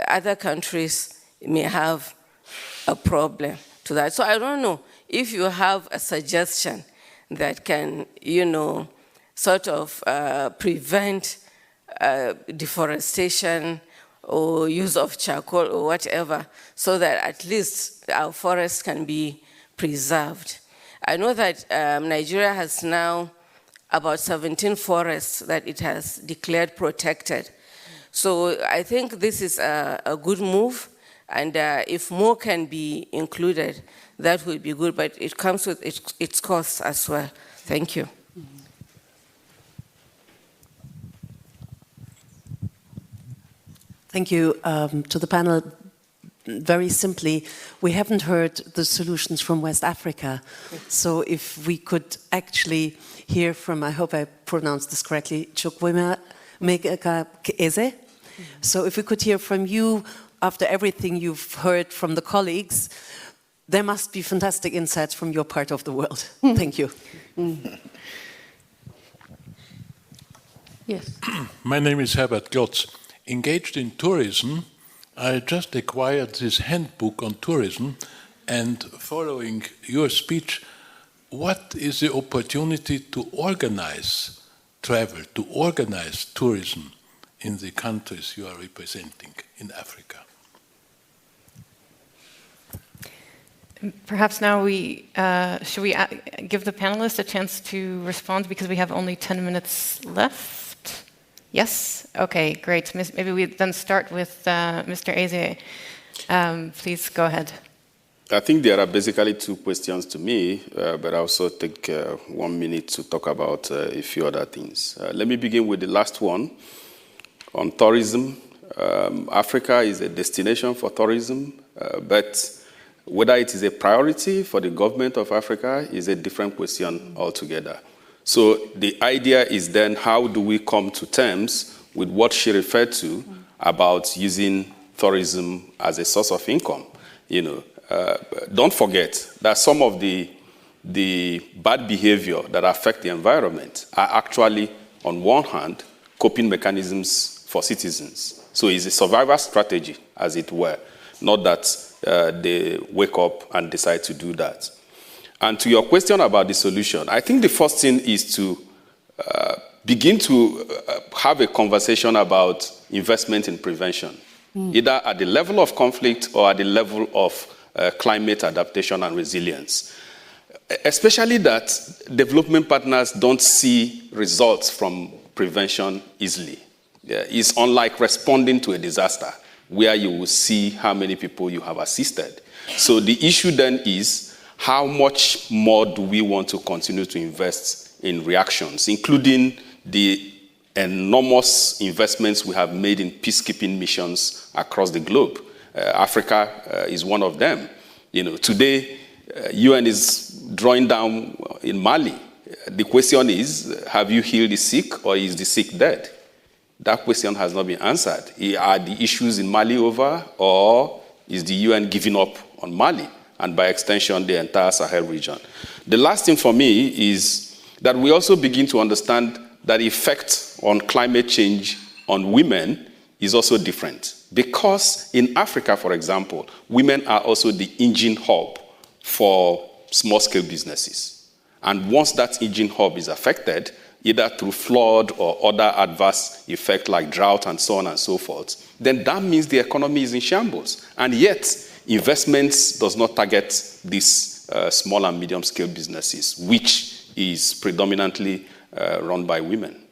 Speaker 10: other countries may have a problem to that. So I don't know if you have a suggestion that can, sort of prevent deforestation or use of charcoal or whatever, so that at least our forests can be preserved. I know that Nigeria has now about 17 forests that it has declared protected. So I think this is a good move, and if more can be included, that would be good, but it comes with its costs as well. Thank you.
Speaker 11: Thank you to the panel. Very simply, we haven't heard the solutions from West Africa. So if we could actually hear from, I hope I pronounced this correctly, Chukwuma Eze. So if we could hear from you after everything you've heard from the colleagues, there must be fantastic insights from your part of the world. Thank you.
Speaker 7: Yes.
Speaker 12: My name is Herbert Glotz. Engaged in tourism, I just acquired this handbook on tourism, and following your speech, what is the opportunity to organize travel, to organize tourism in the countries you are representing in Africa?
Speaker 3: Perhaps now should we give the panelists a chance to respond, because we have only 10 minutes left? Yes? Okay, great. Maybe we then start with Mr. Eze. Please go ahead.
Speaker 2: I think there are basically two questions to me, but I'll also take 1 minute to talk about a few other things. Let me begin with the last one on tourism. Africa is a destination for tourism, but whether it is a priority for the government of Africa is a different question altogether. So the idea is then, how do we come to terms with what she referred to about using tourism as a source of income? Don't forget that some of the bad behavior that affect the environment are actually, on one hand, coping mechanisms for citizens. So it's a survival strategy, as it were, not that they wake up and decide to do that. And to your question about the solution, I think the first thing is to begin to have a conversation about investment in prevention, either at the level of conflict or at the level of climate adaptation and resilience. Especially that development partners don't see results from prevention easily. It's unlike responding to a disaster, where you will see how many people you have assisted. So the issue then is, how much more do we want to continue to invest in reactions, including the enormous investments we have made in peacekeeping missions across the globe? Africa is one of them. Today, UN is drawing down in Mali. The question is, have you healed the sick, or is the sick dead? That question has not been answered. Are the issues in Mali over, or is the UN giving up on Mali, and by extension, the entire Sahel region? The last thing for me is that we also begin to understand that the effect on climate change on women is also different. Because in Africa, for example, women are also the engine hub for small-scale businesses. And once that engine hub is affected, either through flood or other adverse effects like drought and so on and so forth, then that means the economy is in shambles. And yet, investments does not target these small and medium-scale businesses, which is predominantly run by women.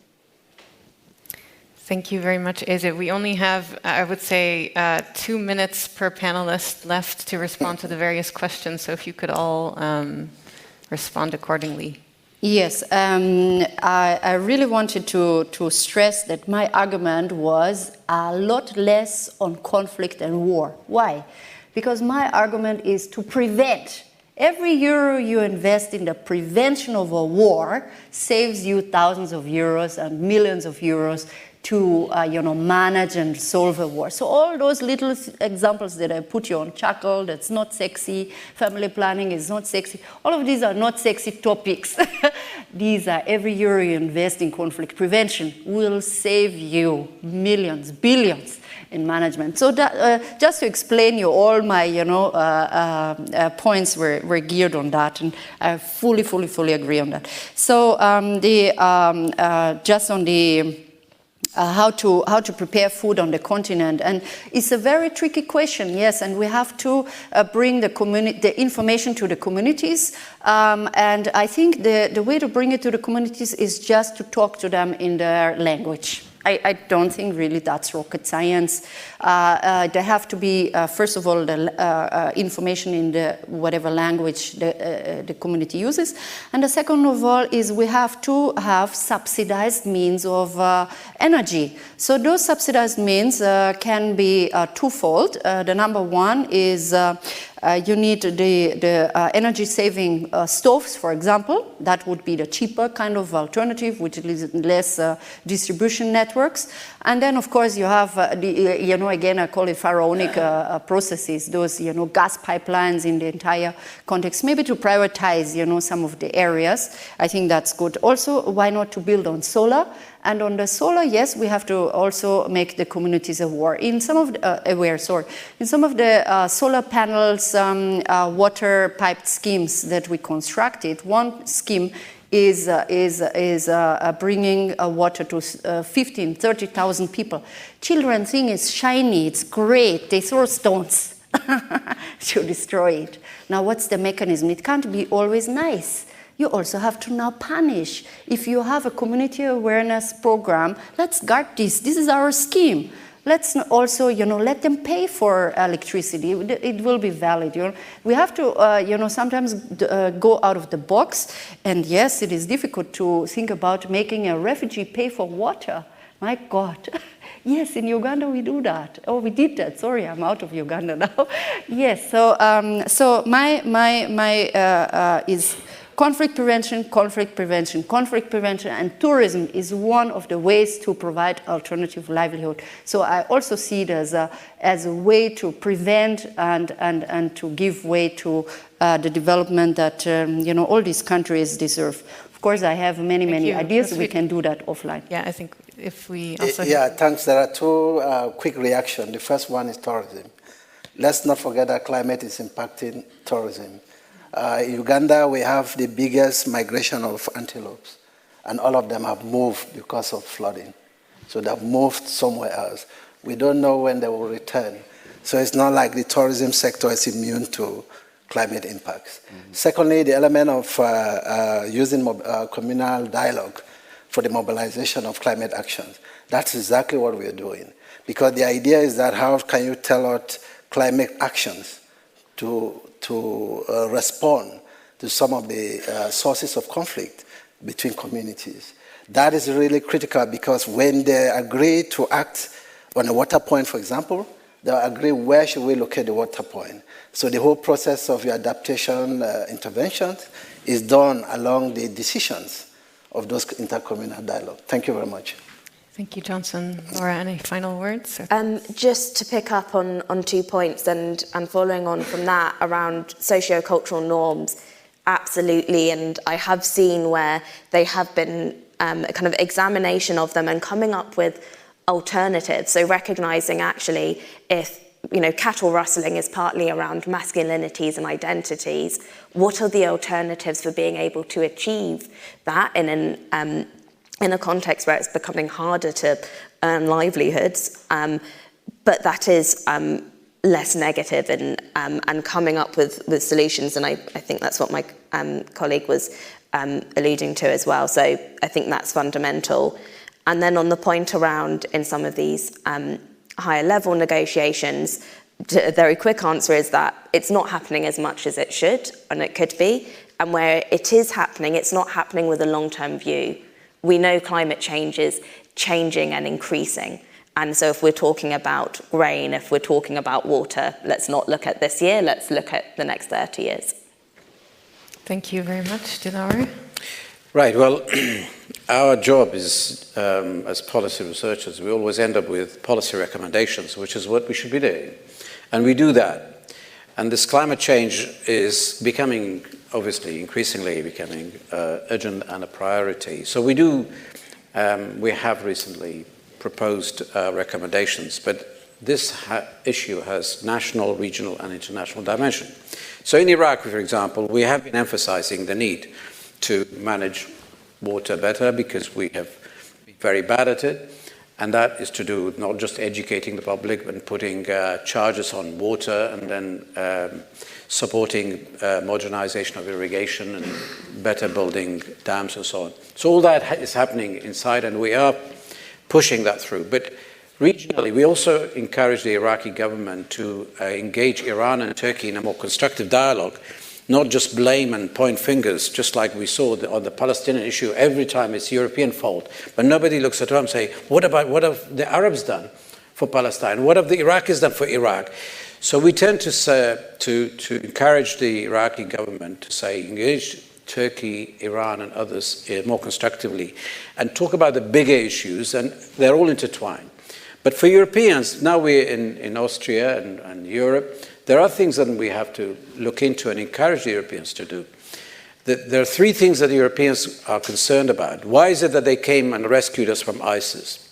Speaker 3: Thank you very much, Eze. We only have, I would say, 2 minutes per panelist left to respond to the various questions, so if you could all respond accordingly.
Speaker 7: Yes, I really wanted to stress that my argument was a lot less on conflict and war. Why? Because my argument is to prevent. Every euro you invest in the prevention of a war saves you thousands of euros and millions of euros to manage and solve a war. So all those little examples that I put you on, chuckle, that's not sexy, family planning is not sexy, all of these are not sexy topics. These are every euro you invest in conflict prevention will save you millions, billions in management. So that, just to explain you, all my points were geared on that, and I fully agree on that. So just on the how to prepare food on the continent, and it's a very tricky question, yes, and we have to bring the information to the communities, and I think the way to bring it to the communities is just to talk to them in their language. I don't think really that's rocket science. There have to be, first of all, the information in the whatever language the community uses. And the second of all is we have to have subsidized means of energy. So those subsidized means can be twofold. The number one is you need the energy-saving stoves, for example. That would be the cheaper kind of alternative, which is less distribution networks. And then, of course, you have again, I call it pharaonic processes, those, gas pipelines in the entire context, maybe to prioritize, some of the areas. I think that's good. Also, why not to build on solar? And on the solar, yes, we have to also make the communities aware. In some of the solar panels, water piped schemes that we constructed, one scheme is bringing water to 15,000, 30,000 people. Children think it's shiny, it's great. They throw stones to destroy it. Now, what's the mechanism? It can't be always nice. You also have to now punish. If you have a community awareness program, let's guard this. This is our scheme. Let's also, let them pay for electricity. It will be valid. We have to, sometimes go out of the box. And yes, it is difficult to think about making a refugee pay for water. My God. Yes, in Uganda we do that. Oh, we did that. Sorry, I'm out of Uganda now. Yes. So, my is conflict prevention, and tourism is one of the ways to provide alternative livelihood. So I also see it as a way to prevent and to give way to the development that all these countries deserve. Of course, I have many ideas. We can do that offline.
Speaker 3: Yeah, I think if we also...
Speaker 6: Yeah, thanks. There are two quick reactions. The first one is tourism. Let's not forget that climate is impacting tourism. In Uganda, we have the biggest migration of antelopes, and all of them have moved because of flooding. So they've moved somewhere else. We don't know when they will return. So it's not like the tourism sector is immune to climate impacts. Mm-hmm. Secondly, the element of using communal dialogue for the mobilization of climate actions. That's exactly what we're doing. Because the idea is that how can you tell out climate actions to respond to some of the sources of conflict between communities. That is really critical because when they agree to act on a water point, for example, they'll agree where should we locate the water point. So the whole process of your adaptation interventions is done along the decisions of those intercommunal dialogue. Thank you very much.
Speaker 3: Thank you, Johnson. Laura, any final words?
Speaker 5: Just to pick up on 2 points and following on from that around socio-cultural norms, absolutely. And I have seen where they have been a kind of examination of them and coming up with alternatives. So recognizing actually if cattle rustling is partly around masculinities and identities, what are the alternatives for being able to achieve that in a context where it's becoming harder to earn livelihoods, but that is less negative and coming up with solutions. And I think that's what my colleague was alluding to as well. So I think that's fundamental. And then on the point around in some of these higher level negotiations, a very quick answer is that it's not happening as much as it should and it could be. And where it is happening, it's not happening with a long-term view. We know climate change is changing and increasing. And so if we're talking about grain, if we're talking about water, let's not look at this year, let's look at the next 30 years.
Speaker 3: Thank you very much, Dilawer.
Speaker 4: Right, well, our job is, as policy researchers, we always end up with policy recommendations, which is what we should be doing. And we do that. And this climate change is becoming, obviously, increasingly becoming urgent and a priority. So we have recently proposed recommendations, but this issue has national, regional, and international dimension. So in Iraq, for example, we have been emphasizing the need to manage water better because we have been very bad at it. And that is to do with not just educating the public, but putting charges on water and then supporting modernization of irrigation and better building dams and so on. So all that is happening inside, and we are pushing that through. But regionally, we also encourage the Iraqi government to engage Iran and Turkey in a more constructive dialogue, not just blame and point fingers, just like we saw on the Palestinian issue. Every time it's European fault. But nobody looks at home and say, what have the Arabs done for Palestine? What have the Iraqis done for Iraq? So we tend to encourage the Iraqi government to say, engage Turkey, Iran, and others more constructively, and talk about the bigger issues, and they're all intertwined. But for Europeans, now we're in Austria and Europe, there are things that we have to look into and encourage the Europeans to do. There are three things that the Europeans are concerned about. Why is it that they came and rescued us from ISIS?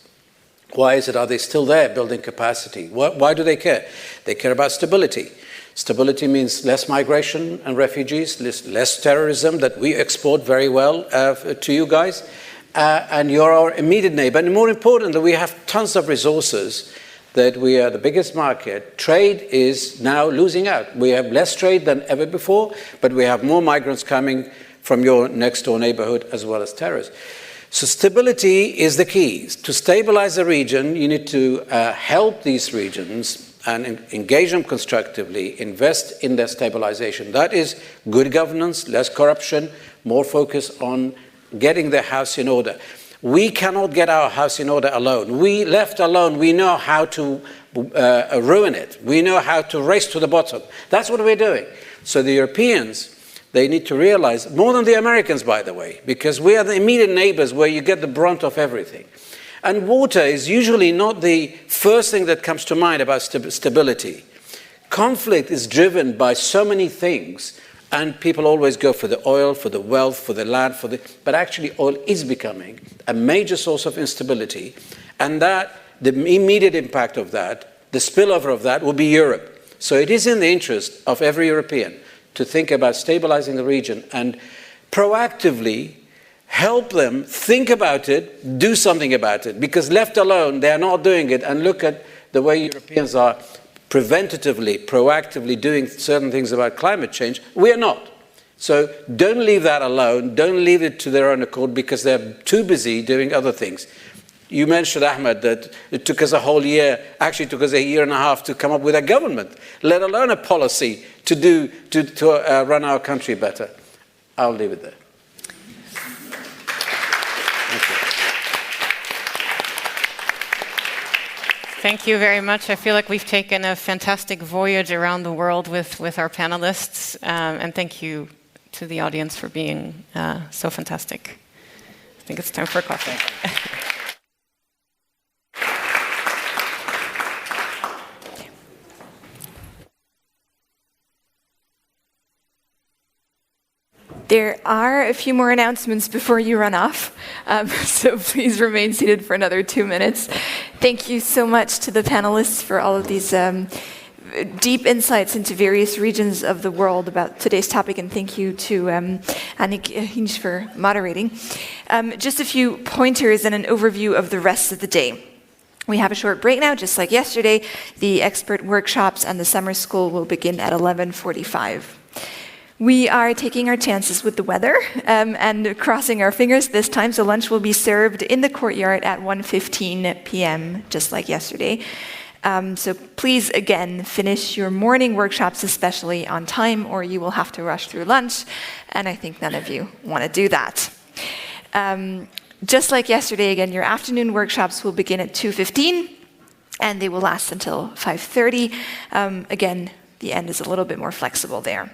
Speaker 4: Why is it, are they still there building capacity? Why do they care? They care about stability. Stability means less migration and refugees, less terrorism that we export very well to you guys. And you're our immediate neighbor. And more importantly, we have tons of resources that we are the biggest market. Trade is now losing out. We have less trade than ever before, but we have more migrants coming from your next door neighborhood as well as terrorists. So stability is the key. To stabilize the region, you need to help these regions and engage them constructively, invest in their stabilization. That is good governance, less corruption, more focus on getting their house in order. We cannot get our house in order alone. We left alone, we know how to ruin it. We know how to race to the bottom. That's what we're doing. So the Europeans, they need to realize, more than the Americans, by the way, because we are the immediate neighbors where you get the brunt of everything. And water is usually not the first thing that comes to mind about stability. Conflict is driven by so many things, and people always go for the oil, for the wealth, for the land, but actually oil is becoming a major source of instability, and that the immediate impact of that, the spillover of that, will be Europe. So it is in the interest of every European to think about stabilizing the region and proactively help them think about it, do something about it, because left alone, they are not doing it. And look at the way Europeans are preventatively, proactively doing certain things about climate change. We are not. So don't leave that alone. Don't leave it to their own accord because they're too busy doing other things. You mentioned, Ahmed, that it took us a whole year, actually took us a year and a half to come up with a government, let alone a policy to run our country better. I'll leave it there.
Speaker 3: Thank you very much. I feel like we've taken a fantastic voyage around the world with our panelists, and thank you to the audience for being so fantastic. I think it's time for coffee.
Speaker 1: There are a few more announcements before you run off, so please remain seated for another 2 minutes. Thank you so much to the panelists for all of these deep insights into various regions of the world about today's topic, and thank you to Annick Hinch for moderating. Just a few pointers and an overview of the rest of the day. We have a short break now, just like yesterday. The expert workshops and the summer school will begin at 11:45. We are taking our chances with the weather and crossing our fingers this time, so lunch will be served in the courtyard at 1:15 p.m., just like yesterday. So please, again, finish your morning workshops, especially on time, or you will have to rush through lunch, and I think none of you want to do that. Just like yesterday, again, your afternoon workshops will begin at 2:15, and they will last until 5:30. Again, the end is a little bit more flexible there.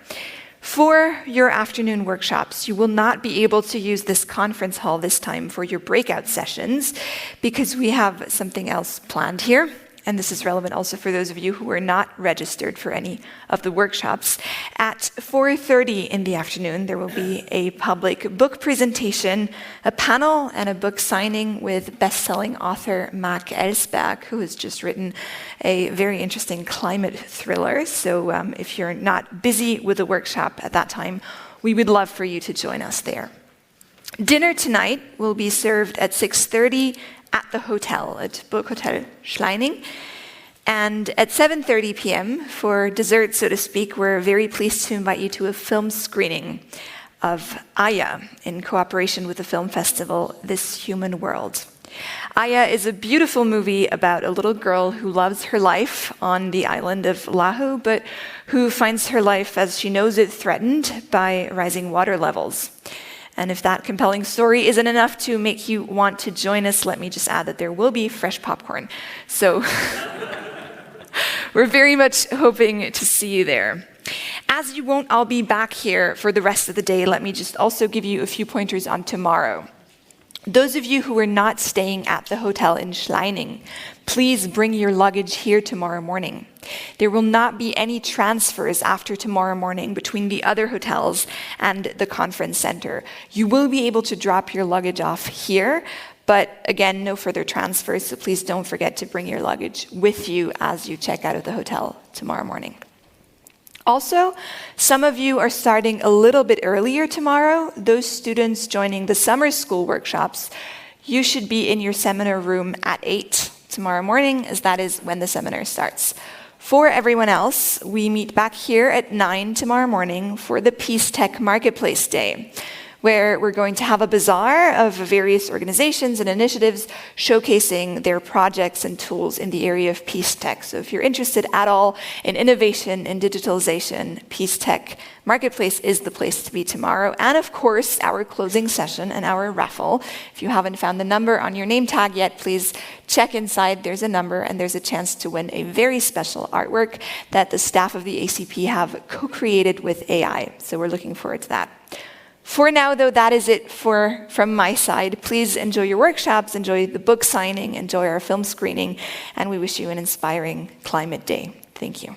Speaker 1: For your afternoon workshops, you will not be able to use this conference hall this time for your breakout sessions because we have something else planned here. And this is relevant also for those of you who are not registered for any of the workshops. At 4:30 in the afternoon, there will be a public book presentation, a panel, and a book signing with best-selling author Mark Ellsberg, who has just written a very interesting climate thriller. So if you're not busy with the workshop at that time, we would love for you to join us there. Dinner tonight will be served at 6:30 at the hotel, at Burghotel Schleining. And at 7:30 p.m., for dessert, so to speak, we're very pleased to invite you to a film screening of Aya in cooperation with the film festival This Human World. Aya is a beautiful movie about a little girl who loves her life on the island of Lahu, but who finds her life as she knows it threatened by rising water levels. And if that compelling story isn't enough to make you want to join us, let me just add that there will be fresh popcorn. So we're very much hoping to see you there. As you won't all be back here for the rest of the day, let me just also give you a few pointers on tomorrow. Those of you who are not staying at the hotel in Schleining, please bring your luggage here tomorrow morning. There will not be any transfers after tomorrow morning between the other hotels and the conference center. You will be able to drop your luggage off here, but again, no further transfers, so please don't forget to bring your luggage with you as you check out of the hotel tomorrow morning. Also, some of you are starting a little bit earlier tomorrow. Those students joining the summer school workshops, you should be in your seminar room at 8 tomorrow morning, as that is when the seminar starts. For everyone else, we meet back here at 9 tomorrow morning for the Peace Tech Marketplace Day, where we're going to have a bazaar of various organizations and initiatives showcasing their projects and tools in the area of peace tech. So if you're interested at all in innovation and digitalization, Peace Tech Marketplace is the place to be tomorrow. And of course, our closing session and our raffle. If you haven't found the number on your name tag yet, please check inside. There's a number and there's a chance to win a very special artwork that the staff of the ACP have co-created with AI. So we're looking forward to that. For now, though, that is it from my side. Please enjoy your workshops, enjoy the book signing, enjoy our film screening, and we wish you an inspiring climate day. Thank you.